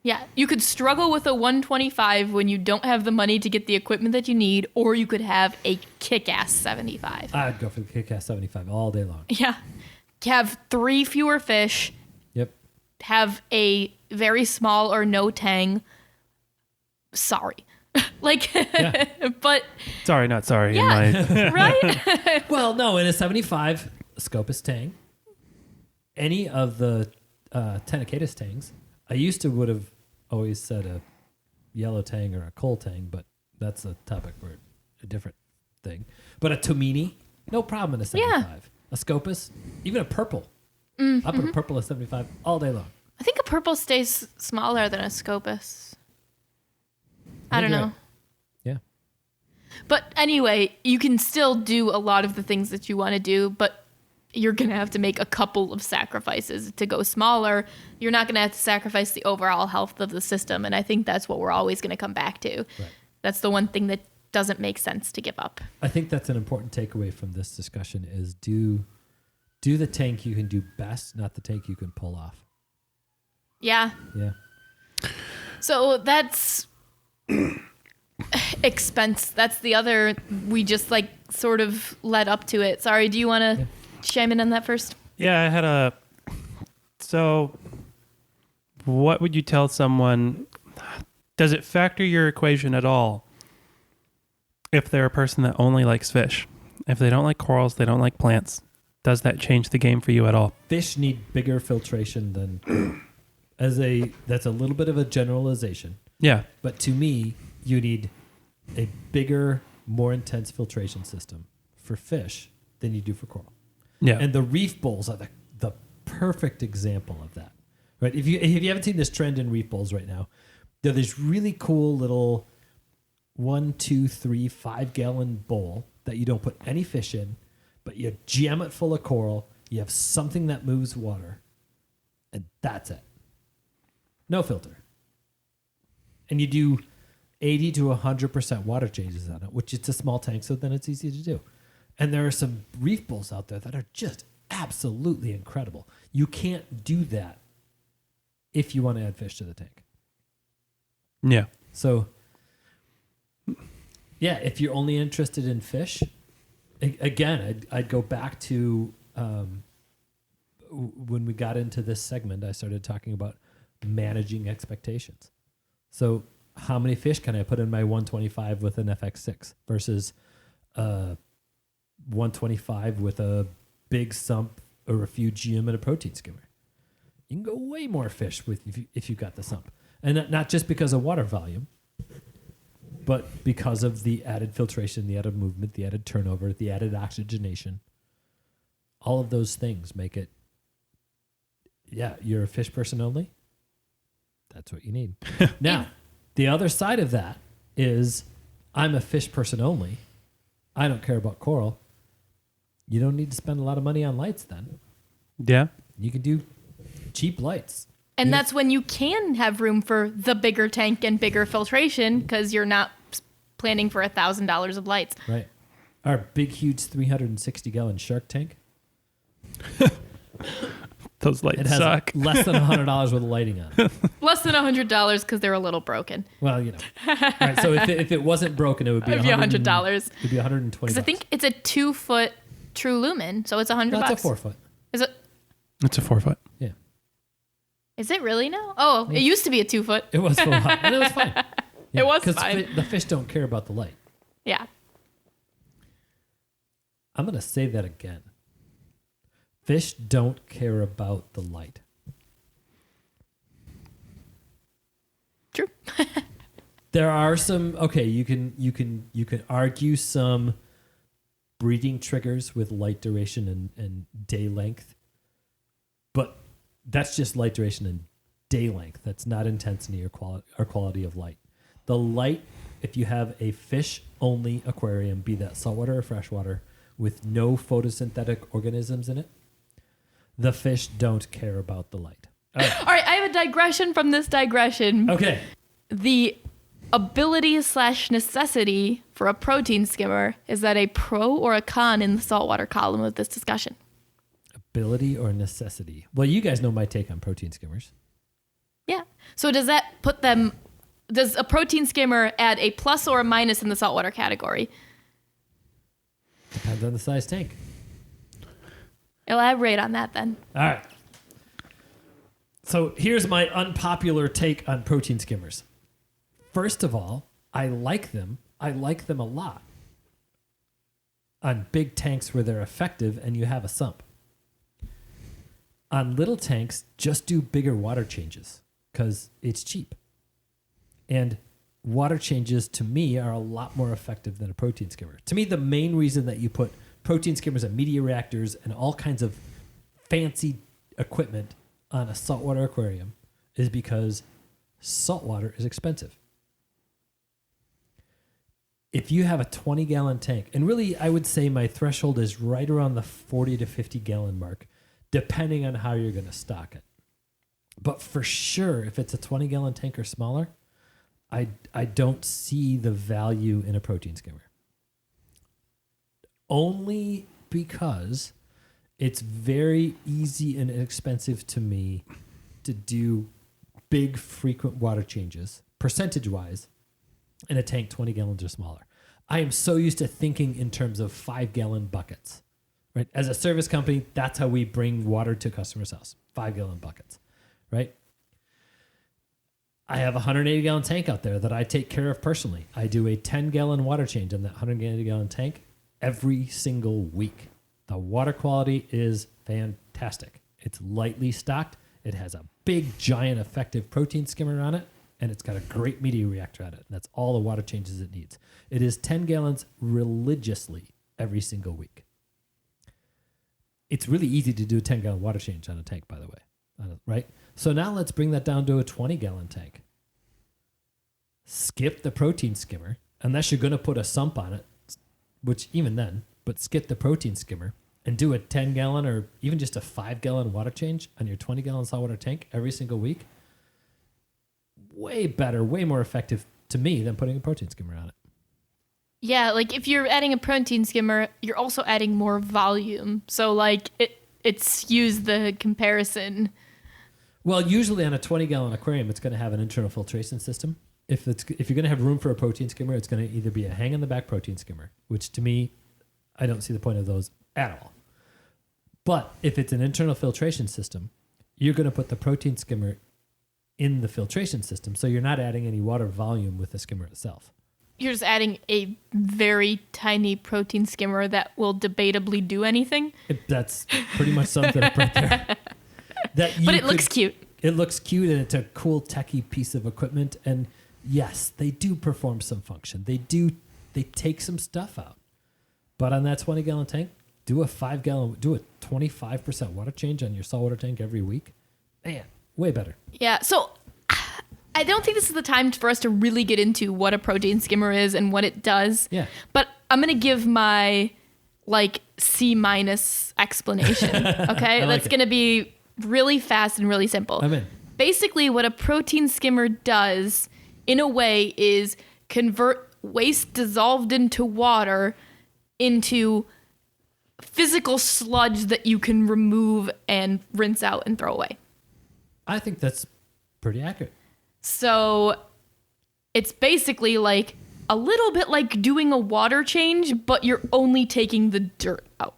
Yeah, you could struggle with a 125 when you don't have the money to get the equipment that you need, or you could have a kick-ass 75. I'd go for the kick-ass 75 all day long. Yeah. Have 3 fewer fish, Yep. have a very small or no tang. Sorry. Yeah. But, Sorry, not sorry. yeah, right? Well, no, in a 75, Scopus tang, any of the Tenochatus tangs, I used to would have always said a yellow tang or a coal tang, but that's a topic for a different thing. But a Tomini, no problem in a 75. A Scopus, even a purple. Mm-hmm. I'll put a purple at 75 all day long. I think a purple stays smaller than a Scopus. I don't know. Yeah. But anyway, you can still do a lot of the things that you want to do, but you're going to have to make a couple of sacrifices to go smaller. You're not going to have to sacrifice the overall health of the system. And I think that's what we're always going to come back to. Right. That's the one thing that doesn't make sense to give up. I think that's an important takeaway from this discussion is do the tank you can do best, not the tank you can pull off. Yeah. Yeah. So that's Expense. That's the other. We just like sort of led up to it. Sorry. Do you want to chime in on that first? Yeah, I had a. So, what would you tell someone? Does it factor your equation at all if they're a person that only likes fish? If they don't like corals, they don't like plants, does that change the game for you at all? Fish need bigger filtration than that's a little bit of a generalization. Yeah. But to me, you need a bigger, more intense filtration system for fish than you do for coral. Yeah. And the reef bowls are the perfect example of that. Right? If you haven't seen this trend in reef bowls right now, there are these really cool little 1, 2, 3, 5-gallon bowl that you don't put any fish in, but you jam it full of coral. You have something that moves water, and that's it. No filter. And you do 80 to 100% water changes on it, which it's a small tank, so then it's easy to do. And there are some reef bowls out there that are just absolutely incredible. You can't do that if you want to add fish to the tank. Yeah. So, yeah, if you're only interested in fish, again, I'd go back to when we got into this segment, I started talking about managing expectations. So how many fish can I put in my 125 with an FX6 versus 125 with a big sump, a refugium, and a protein skimmer? You can go way more fish with if you got the sump. And not just because of water volume, but because of the added filtration, the added movement, the added turnover, the added oxygenation. All of those things make it, yeah, you're a fish person only. That's what you need. Now, the other side of that is I'm a fish person only. I don't care about coral. You don't need to spend a lot of money on lights then. Yeah. You can do cheap lights. And that's when you can have room for the bigger tank and bigger filtration because you're not planning for $1,000 of lights. Right. Our big, huge 360-gallon shark tank. Those lights It has suck. less than $100 worth of lighting on it. Less than $100 because they're a little broken. Well, you know. All right, so if it wasn't broken, it would be It'd be $100. It'd be $120. Because I think it's a 2-foot true lumen, so it's $100. That's a 4 foot. Is it? It's a 4 foot. Yeah. Is it really now? Oh, it used to be a 2-foot. It was for a while, and it was fine. Yeah, It was 'cause fine. the fish don't care about the light. Yeah. I'm going to say that again. Fish don't care about the light. True. There are some you can argue some breeding triggers with light duration and day length, but that's just light duration and day length. That's not intensity or quality of light. The light, if you have a fish only aquarium, be that saltwater or freshwater, with no photosynthetic organisms in it, the fish don't care about the light. All right, I have a digression from this digression. Okay. The ability/necessity for a protein skimmer, is that a pro or a con in the saltwater column of this discussion? Ability or necessity? Well, you guys know my take on protein skimmers. Yeah. So does that put them, does a protein skimmer add a plus or a minus in the saltwater category? Depends on the size tank. Elaborate on that then. All right. So here's my unpopular take on protein skimmers. First of all, I like them. I like them a lot on big tanks where they're effective and you have a sump. On little tanks, just do bigger water changes because it's cheap. And water changes, to me, are a lot more effective than a protein skimmer. To me, the main reason that you put protein skimmers and media reactors and all kinds of fancy equipment on a saltwater aquarium is because saltwater is expensive. If you have a 20-gallon tank, and really I would say my threshold is right around the 40 to 50-gallon mark, depending on how you're going to stock it. But for sure, if it's a 20-gallon tank or smaller, I don't see the value in a protein skimmer. Only because it's very easy and inexpensive to me to do big, frequent water changes, percentage-wise, in a tank 20 gallons or smaller. I am so used to thinking in terms of 5-gallon buckets, right? As a service company, that's how we bring water to customers' house, 5-gallon buckets, right? I have a 180-gallon tank out there that I take care of personally. I do a 10-gallon water change on that 180-gallon tank every single week. The water quality is fantastic. It's lightly stocked. It has a big, giant, effective protein skimmer on it, and it's got a great media reactor on it. That's all the water changes it needs. It is 10 gallons religiously every single week. It's really easy to do a 10-gallon water change on a tank, by the way, right? So now let's bring that down to a 20-gallon tank. Skip the protein skimmer, unless you're going to put a sump on it, which even then, but skip the protein skimmer and do a 10-gallon or even just a 5-gallon water change on your 20-gallon saltwater tank every single week. Way better, way more effective to me than putting a protein skimmer on it. Yeah, like if you're adding a protein skimmer, you're also adding more volume. So like it skews the comparison. Well, usually on a 20-gallon aquarium, it's going to have an internal filtration system. If you're going to have room for a protein skimmer, it's going to either be a hang-on-the-back protein skimmer, which to me, I don't see the point of those at all. But if it's an internal filtration system, you're going to put the protein skimmer in the filtration system, so you're not adding any water volume with the skimmer itself. You're just adding a very tiny protein skimmer that will debatably do anything. That's pretty much sums it up right there. But it looks cute. It looks cute, and it's a cool techie piece of equipment. And yes, they do perform some function. They take some stuff out. But on that 20-gallon tank, do a 25% water change on your saltwater tank every week. Man, way better. Yeah, so I don't think this is the time for us to really get into what a protein skimmer is and what it does. Yeah. But I'm going to give my C- explanation, okay? That's going to be really fast and really simple. I'm in. Basically, what a protein skimmer does, in a way, is convert waste dissolved into water into physical sludge that you can remove and rinse out and throw away. I think that's pretty accurate. So it's basically like a little bit like doing a water change, but you're only taking the dirt out.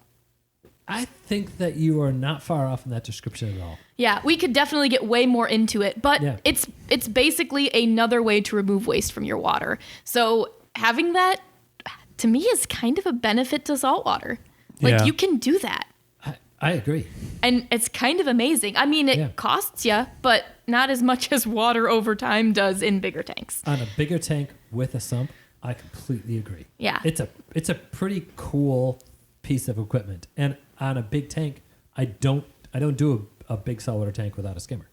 I think that you are not far off in that description at all. Yeah, we could definitely get way more into it, but Yeah. it's basically another way to remove waste from your water. So having that, to me, is kind of a benefit to saltwater. Like, Yeah. you can do that. I agree. And it's kind of amazing. I mean, it costs you, but not as much as water over time does in bigger tanks. On a bigger tank with a sump, I completely agree. Yeah. It's a pretty cool piece of equipment. And on a big tank, I don't do a big saltwater tank without a skimmer.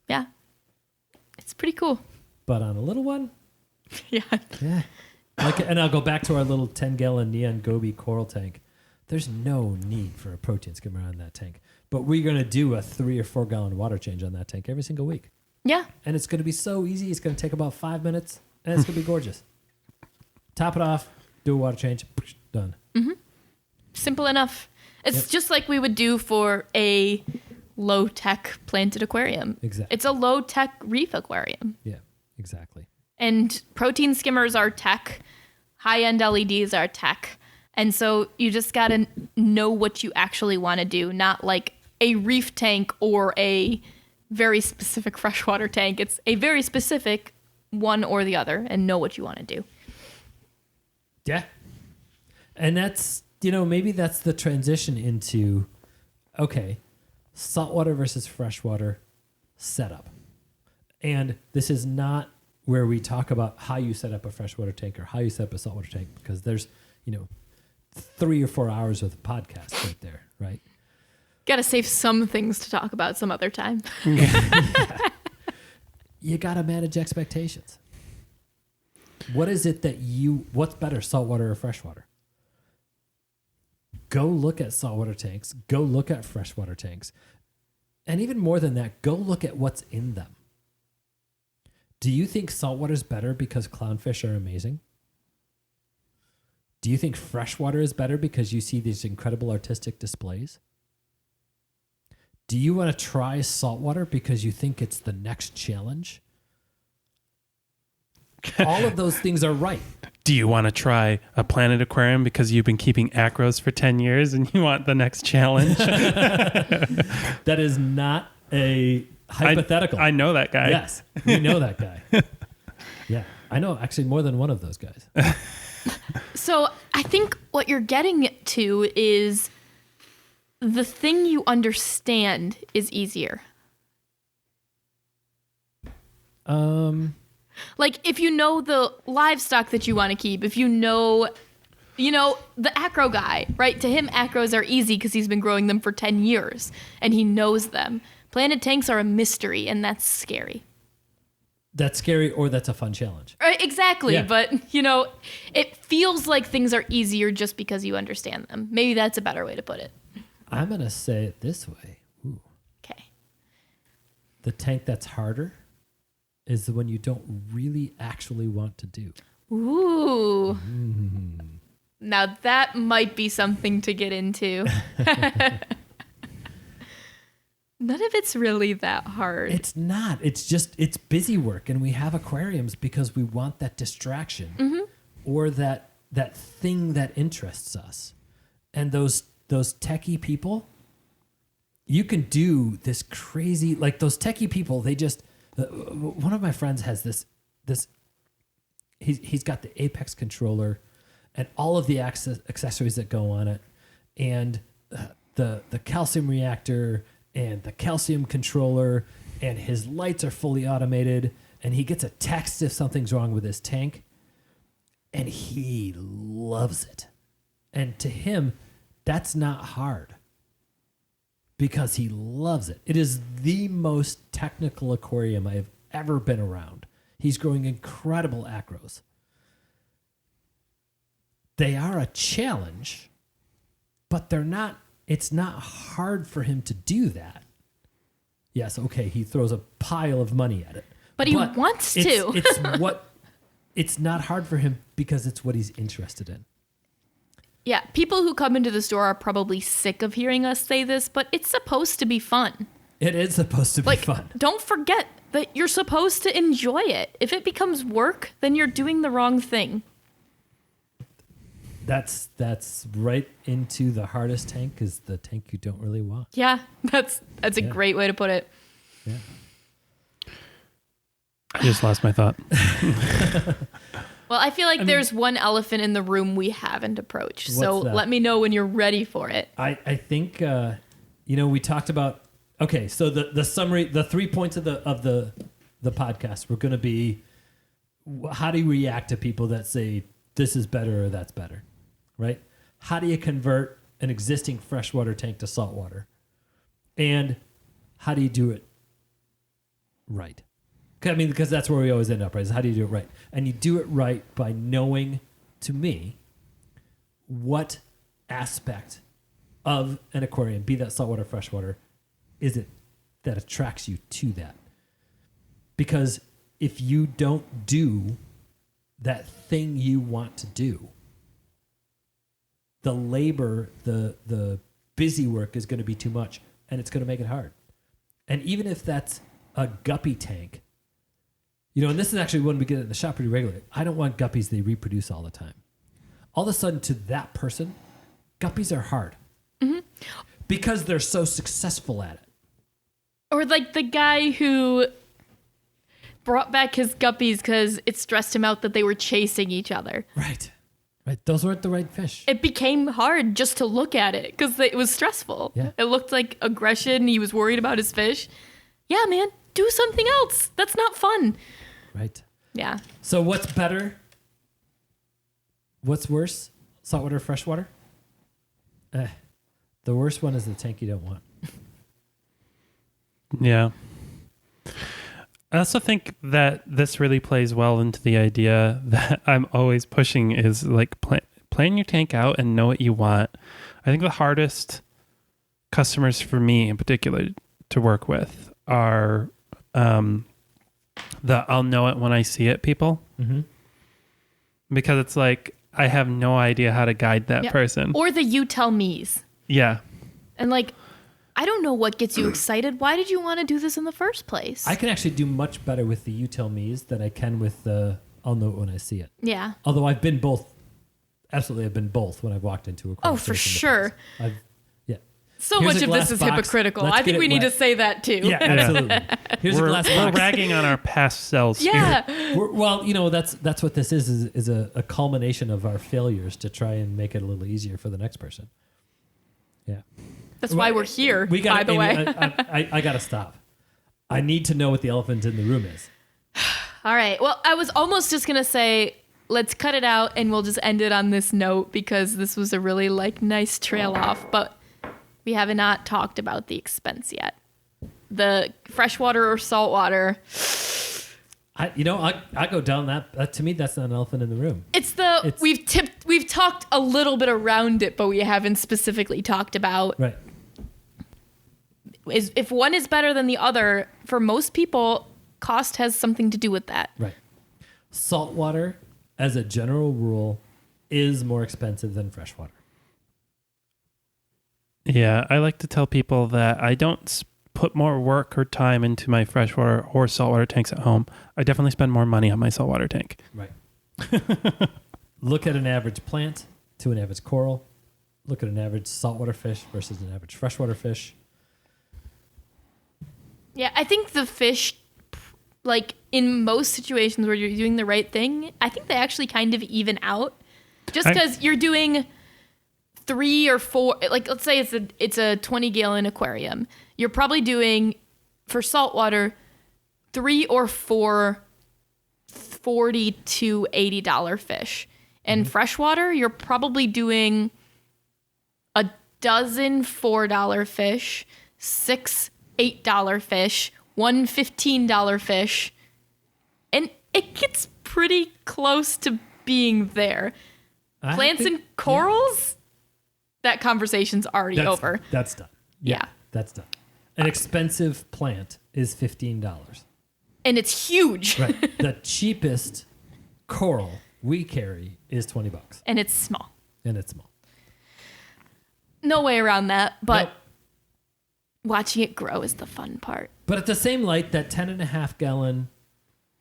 Yeah. It's pretty cool. But on a little one, Yeah. yeah. And I'll go back to our little 10-gallon Neon Goby coral tank. There's no need for a protein skimmer on that tank. But we're going to do a 3 or 4 gallon water change on that tank every single week. Yeah. And it's going to be so easy. It's going to take about 5 minutes, and it's going to be gorgeous. Top it off, do a water change, done. Mm-hmm. Simple enough. It's just like we would do for a low-tech planted aquarium. Exactly. It's a low-tech reef aquarium. Yeah, exactly. And protein skimmers are tech. High-end LEDs are tech. And so you just got to know what you actually want to do, not like a reef tank or a very specific freshwater tank. It's a very specific one or the other, and know what you want to do. Yeah. And that's, maybe that's the transition into, okay, saltwater versus freshwater setup. And this is not where we talk about how you set up a freshwater tank or how you set up a saltwater tank, because there's, 3 or 4 hours of the podcast right there, right? Got to save some things to talk about some other time. You got to manage expectations. What is it what's better, saltwater or freshwater? Go look at saltwater tanks. Go look at freshwater tanks. And even more than that, go look at what's in them. Do you think saltwater is better because clownfish are amazing? Do you think freshwater is better because you see these incredible artistic displays? Do you want to try saltwater because you think it's the next challenge? All of those things are right. Do you want to try a planet aquarium because you've been keeping acros for 10 years and you want the next challenge? That is not a hypothetical. I know that guy. Yes, we know that guy. Yeah, I know actually more than one of those guys. So I think what you're getting to is the thing you understand is easier. Like if you know the livestock that you want to keep, if you know the acro guy, right? To him, acros are easy because he's been growing them for 10 years and he knows them. Planted tanks are a mystery, and that's scary. That's scary, or that's a fun challenge. Right, exactly. Yeah. But, it feels like things are easier just because you understand them. Maybe that's a better way to put it. I'm going to say it this way. Ooh. Okay. The tank that's harder is the one you don't really actually want to do. Ooh. Now that might be something to get into. None of it's really that hard. It's not. It's busy work, and we have aquariums because we want that distraction or that thing that interests us. And those techie people, you can do this crazy, like those techie people, they just, one of my friends has this he's got the Apex controller and all of the accessories that go on it, and the calcium reactor and the calcium controller, and his lights are fully automated, and he gets a text if something's wrong with his tank, and he loves it. And to him, that's not hard because he loves it. It is the most technical aquarium I have ever been around. He's growing incredible acros. They are a challenge, but they're not. It's not hard for him to do that. Yes, okay, he throws a pile of money at it. But he wants to. It's not hard for him because it's what he's interested in. Yeah, people who come into the store are probably sick of hearing us say this, but it's supposed to be fun. It is supposed to be fun. Don't forget that you're supposed to enjoy it. If it becomes work, then you're doing the wrong thing. That's right into the hardest tank, is the tank you don't really want. Yeah, that's a great way to put it. Yeah. I just lost my thought. Well, I feel like there's one elephant in the room we haven't approached. So that? let me know when you're ready for it. I think we talked about, okay, so the summary, the 3 points of the podcast were going to be, how do you react to people that say this is better or that's better, right? How do you convert an existing freshwater tank to saltwater? And how do you do it right? I mean, because that's where we always end up, right? Is how do you do it right? And you do it right by knowing, to me, what aspect of an aquarium, be that saltwater, freshwater, is it that attracts you to that? Because if you don't do that thing you want to do, the labor, the busy work is going to be too much, and it's going to make it hard. And even if that's a guppy tank, and this is actually one we get in the shop pretty regularly. I don't want guppies, they reproduce all the time. All of a sudden, to that person, guppies are hard. Mm-hmm. Because they're so successful at it. Or like the guy who brought back his guppies because it stressed him out that they were chasing each other. Right. Those weren't the right fish. It became hard just to look at it because it was stressful. Yeah. It looked like aggression. He was worried about his fish. Yeah, man, do something else. That's not fun. Right. Yeah. So what's better? What's worse? Saltwater or freshwater? The worst one is the tank you don't want. Yeah. I also think that this really plays well into the idea that I'm always pushing is like plan your tank out and know what you want. I think the hardest customers for me in particular to work with are the I'll know it when I see it people. Mm-hmm. Because it's like, I have no idea how to guide that person. Or the you tell me's. Yeah. And like, I don't know what gets you excited. Why did you want to do this in the first place? I can actually do much better with the you tell me's than I can with the I'll know it when I see it. Yeah. Although I've been both. Absolutely, I've been both when I've walked into a Oh, for sure. Yeah. So Here's much a of this glass is box. hypocritical. Let's I get think it we need to wet. say that too. Yeah, absolutely. Here's a glass We're box. ragging on our past selves here. Yeah. Well, that's what this is a culmination of our failures to try and make it a little easier for the next person. Yeah. That's why we're here, by the way. I got to stop. I need to know what the elephant in the room is. All right. Well, I was almost just going to say, let's cut it out and we'll just end it on this note because this was a really nice trail off, but we have not talked about the expense yet. The freshwater or saltwater. I go down that. To me, that's not an elephant in the room. We've talked a little bit around it, but we haven't specifically talked about Right. if one is better than the other. For most people, cost has something to do with that. Right. Saltwater, as a general rule, is more expensive than freshwater. Yeah, I like to tell people that I don't put more work or time into my freshwater or saltwater tanks at home. I definitely spend more money on my saltwater tank. Right. Look at an average plant to an average coral. Look at an average saltwater fish versus an average freshwater fish. Yeah, I think the fish, in most situations where you're doing the right thing, I think they actually kind of even out. Just because you're doing 3 or 4, let's say it's a 20-gallon aquarium. You're probably doing, for saltwater, 3 or 4 $40 to $80 fish. And freshwater, you're probably doing a dozen $4 fish, 6 $8 fish, 1 $15 fish, and it gets pretty close to being there. Plants and corals, that conversation's already over. That's done. Yeah. That's done. An expensive plant is $15. And it's huge. Right. The cheapest coral we carry is $20. And it's small. And it's small. No way around that, but Nope. watching it grow is the fun part. But at the same light, that 10.5-gallon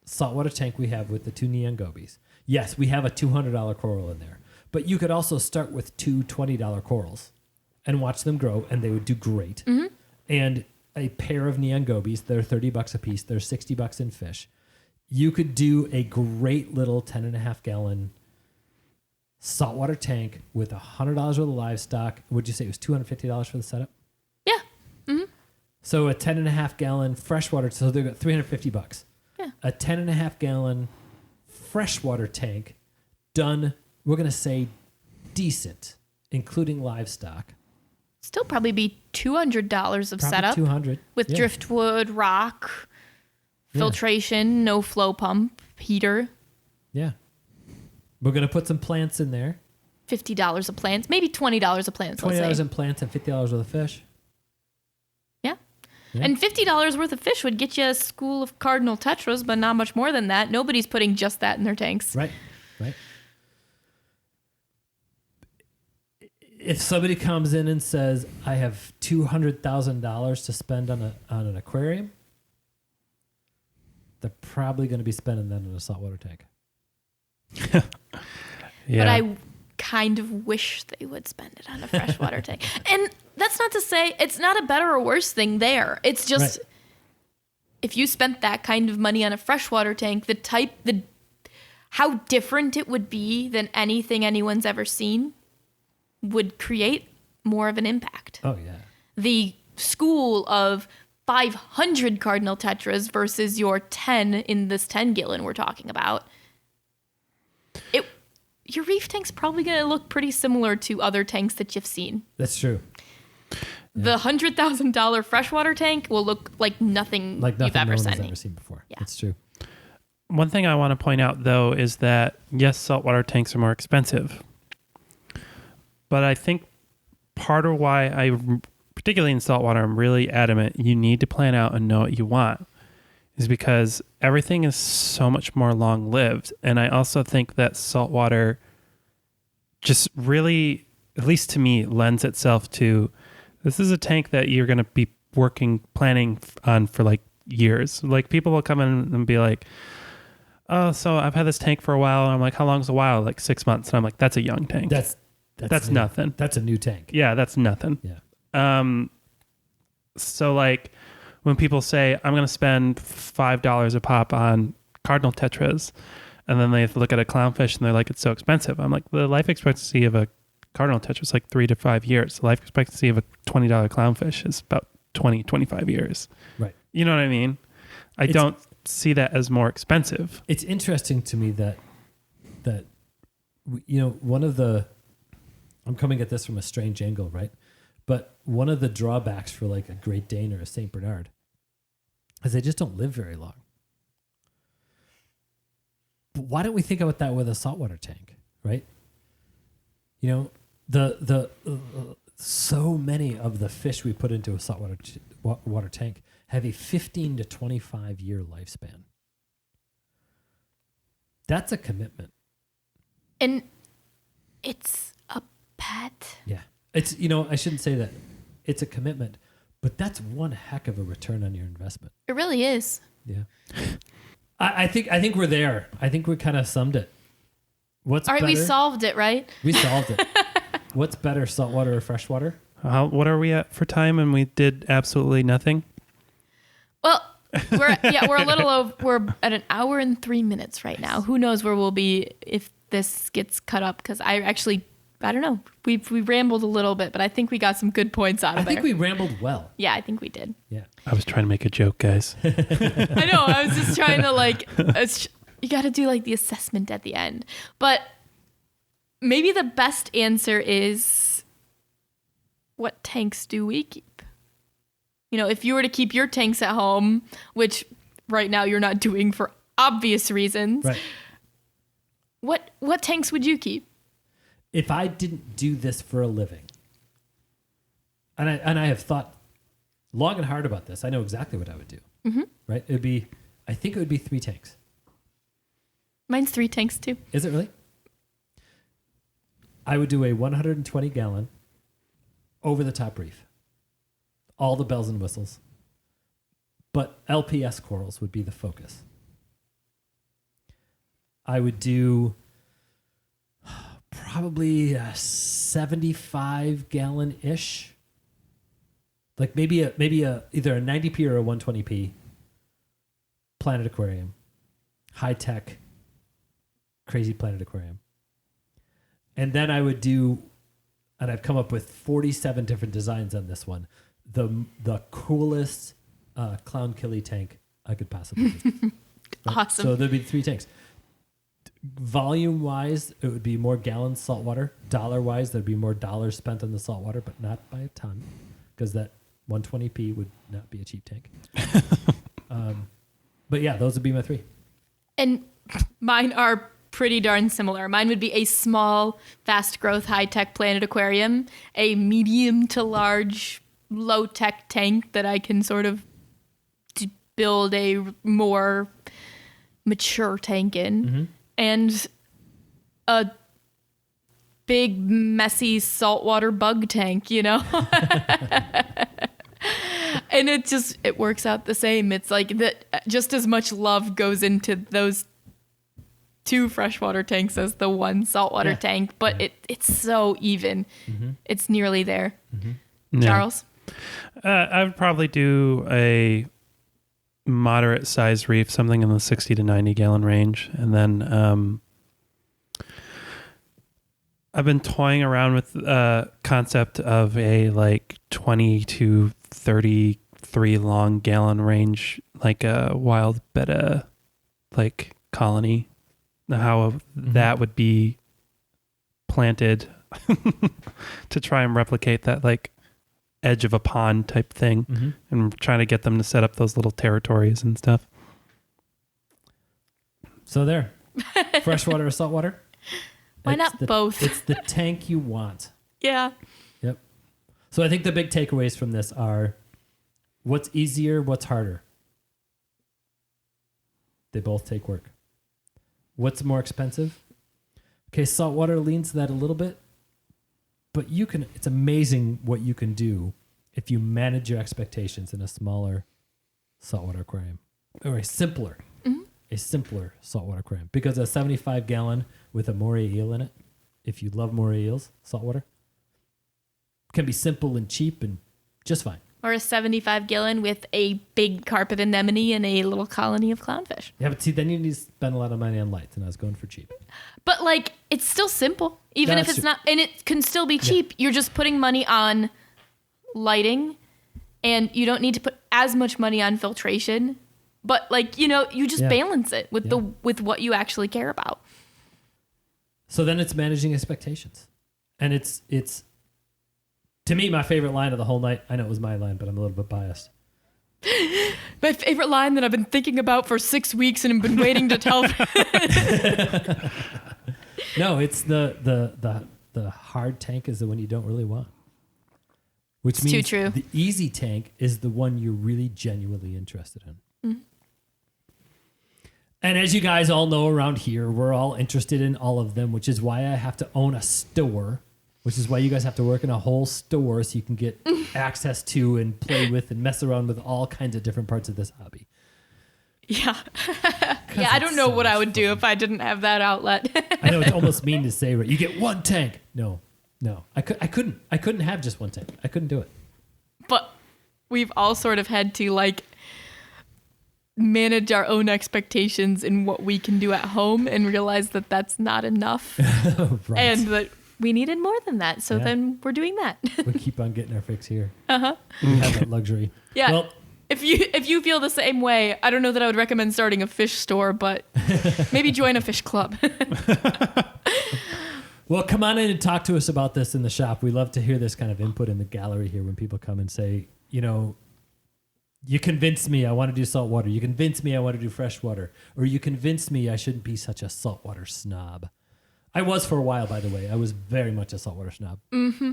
saltwater tank we have with the 2 neon gobies, yes, we have a $200 coral in there. But you could also start with 2 $20 corals and watch them grow, and they would do great. Mm-hmm. And a pair of neon gobies, they're $30 a piece. They're $60 in fish. You could do a great little 10.5-gallon saltwater tank with $100 worth of livestock. Would you say it was $250 for the setup? Yeah. Mm-hmm. So a 10.5-gallon freshwater, so they've got $350. Yeah. A 10.5-gallon freshwater tank done, we're going to say decent, including livestock. Still probably be $200 of Probably setup. $200. With Yeah. driftwood, rock, filtration, no flow pump, heater. Yeah. We're going to put some plants in there. $50 a plant, maybe $20 a plant. $20 let's say. in plants and $50 worth of fish. Yeah. Yeah. And $50 worth of fish would get you a school of cardinal tetras, but not much more than that. Nobody's putting just that in their tanks. Right. If somebody comes in and says, I have $200,000 to spend on an aquarium, they're probably going to be spending that on a saltwater tank. Yeah. But I kind of wish they would spend it on a freshwater tank. And that's not to say it's not a better or worse thing there. It's just if you spent that kind of money on a freshwater tank, how different it would be than anything anyone's ever seen would create more of an impact. Oh, yeah. The school of 500 cardinal tetras versus your 10 in this 10-gallon we're talking about. Your reef tank's probably going to look pretty similar to other tanks that you've seen. That's true. The $100,000 freshwater tank will look like nothing you've ever seen before. Yeah. That's true. One thing I want to point out, though, is that, yes, saltwater tanks are more expensive. But I think part of why particularly in saltwater, I'm really adamant you need to plan out and know what you want, is because everything is so much more long-lived. And I also think that saltwater just really, at least to me, lends itself to, this is a tank that you're going to be planning on for years. People will come in and be like, oh, so I've had this tank for a while. And I'm like, how long's a while? Like 6 months. And I'm like, that's a young tank. That's That's new. nothing. That's a new tank. Yeah, that's nothing. Yeah. So like when people say I'm going to spend $5 a pop on cardinal tetras, and then they look at a clownfish and they're like, it's so expensive. I'm like, the life expectancy of a cardinal tetra is like 3 to 5 years. The life expectancy of a $20 clownfish is about 25 years. Right. You know what I mean? I don't see that as more expensive. It's interesting to me that one of the, I'm coming at this from a strange angle, right? But one of the drawbacks for like a Great Dane or a Saint Bernard is they just don't live very long. But why don't we think about that with a saltwater tank, right? You know, so many of the fish we put into a saltwater water tank have a 15 to 25 year lifespan. That's a commitment. And it's a pet. Yeah. It's, I shouldn't say that. It's a commitment, but that's one heck of a return on your investment. It really is. Yeah. I think we're there. I think we kind of summed it. What's all right, better? we solved it, right? We solved it. What's better, saltwater or freshwater? What are we at for time? And we did absolutely nothing. Well, we're a little over. We're at an hour and 3 minutes right now. Who knows where we'll be if this gets cut up? Because I don't know. We rambled a little bit, but I think we got some good points out of I there. think we rambled well. Yeah, I think we did. Yeah. I was trying to make a joke, guys. I know. I was just trying to you got to do like the assessment at the end. But maybe the best answer is, what tanks do we keep? If you were to keep your tanks at home, which right now you're not doing for obvious reasons, Right. What tanks would you keep? If I didn't do this for a living, and I have thought long and hard about this, I know exactly what I would do. Mm-hmm. Right? I think it would be 3 tanks. Mine's 3 tanks too. Is it really? I would do a 120 gallon over the top reef. All the bells and whistles. But LPS corals would be the focus. I would do probably a 75 gallon ish. Like maybe a either a 90p or a 120p planet aquarium. High tech crazy planet aquarium. And then I would do, and I've come up with 47 different designs on this one, the coolest clown killie tank I could possibly do. Right? Awesome. So there'd be 3 tanks. Volume wise, it would be more gallons saltwater. Dollar wise, there'd be more dollars spent on the saltwater, but not by a ton, because that 120p would not be a cheap tank. But yeah, those would be my 3. And mine are pretty darn similar. Mine would be a small, fast growth, high tech planet aquarium, a medium to large, low tech tank that I can sort of build a more mature tank in, and a big, messy saltwater bug tank, And it works out the same. It's like that, just as much love goes into those 2 freshwater tanks as the 1 saltwater tank, but it's so even. It's nearly there. Charles? I would probably do a moderate size reef, something in the 60 to 90 gallon range. And then I've been toying around with the concept of a like 20 to 33 long gallon range, like a wild betta like colony. How that would be planted to try and replicate that like edge of a pond type thing, and trying to get them to set up those little territories and stuff. So there, freshwater or saltwater? Why not both? It's the tank you want. Yeah. Yep. So I think the big takeaways from this are, what's easier, what's harder? They both take work. What's more expensive? Okay, saltwater leans to that a little bit, but it's amazing what you can do if you manage your expectations in a smaller saltwater aquarium, or a simpler a simpler saltwater aquarium because a 75 gallon with a moray eel in it, if you love moray eels, saltwater, can be simple and cheap and just fine. Or a 75 gallon with a big carpet anemone and a little colony of clownfish. Yeah, but see, then you need to spend a lot of money on lights, and I was going for cheap. But like, it's still simple, even if That's it's true. not, and it can still be cheap. You're just putting money on lighting, and you don't need to put as much money on filtration. But like, you know, you just Yeah. balance it with Yeah. with what you actually care about. So then it's managing expectations. And it's to me, my favorite line of the whole night. I know it was my line, but I'm a little bit biased. My favorite line that I've been thinking about for 6 weeks and have been waiting to tell. No, it's the hard tank is the one you don't really want. Which It's too means true. the easy tank is the one you're really genuinely interested in. And as you guys all know around here, we're all interested in all of them, which is why I have to own a store, which is why you guys have to work in a whole store so you can get access to and play with and mess around with all kinds of different parts of this hobby. Yeah. Yeah, I don't it's know so what I much would do if I didn't have that outlet. I know it's almost mean to say, right? You get one tank. No. I couldn't have just one tank. I couldn't do it. But we've all sort of had to like manage our own expectations in what we can do at home and realize that that's not enough Right. and that we needed more than that. So Yeah. then we're doing that. We keep on getting our fix here. We have that luxury. Yeah. Well, If you feel the same way, I don't know that I would recommend starting a fish store, but maybe join a fish club. well, come on in and talk to us about this in the shop. We love to hear this kind of input in the gallery here when people come and say, you know, you convinced me I want to do saltwater. You convinced me I want to do freshwater. Or you convinced me I shouldn't be such a saltwater snob. I was for a while, by the way. I was very much a saltwater snob. Mm-hmm.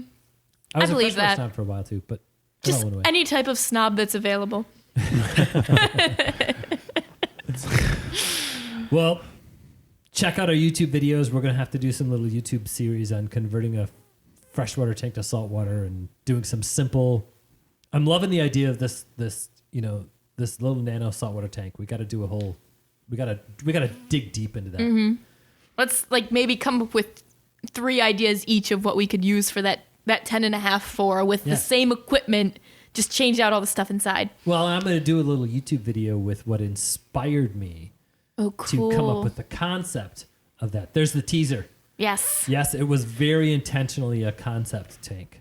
I was I a believe freshwater that. snob for a while too, but I Just went away. any type of snob that's available. Well, check out our YouTube videos. We're going to have to do some little YouTube series on converting a freshwater tank to saltwater and doing some simple. I'm loving the idea of this little nano saltwater tank. We got to do a whole. We got to dig deep into that. Mm-hmm. Let's like maybe come up with 3 ideas each of what we could use for that 10.5 for with Yeah. the same equipment. Just change out all the stuff inside. Well, I'm going to do a little YouTube video with what inspired me Oh, cool. to come up with the concept of that. There's the teaser. Yes. Yes, it was very intentionally a concept tank.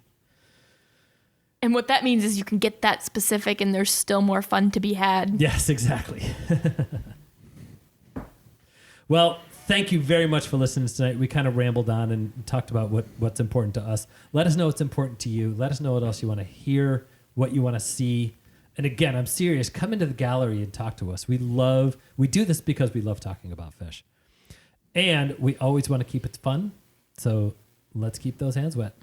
And what that means is you can get that specific and there's still more fun to be had. Yes, exactly. Well, thank you very much for listening tonight. We kind of rambled on and talked about what's important to us. Let us know what's important to you. Let us know what else you want to hear, what you want to see. And again, I'm serious. Come into the gallery and talk to us. We do this because we love talking about fish. And we always want to keep it fun. So let's keep those hands wet.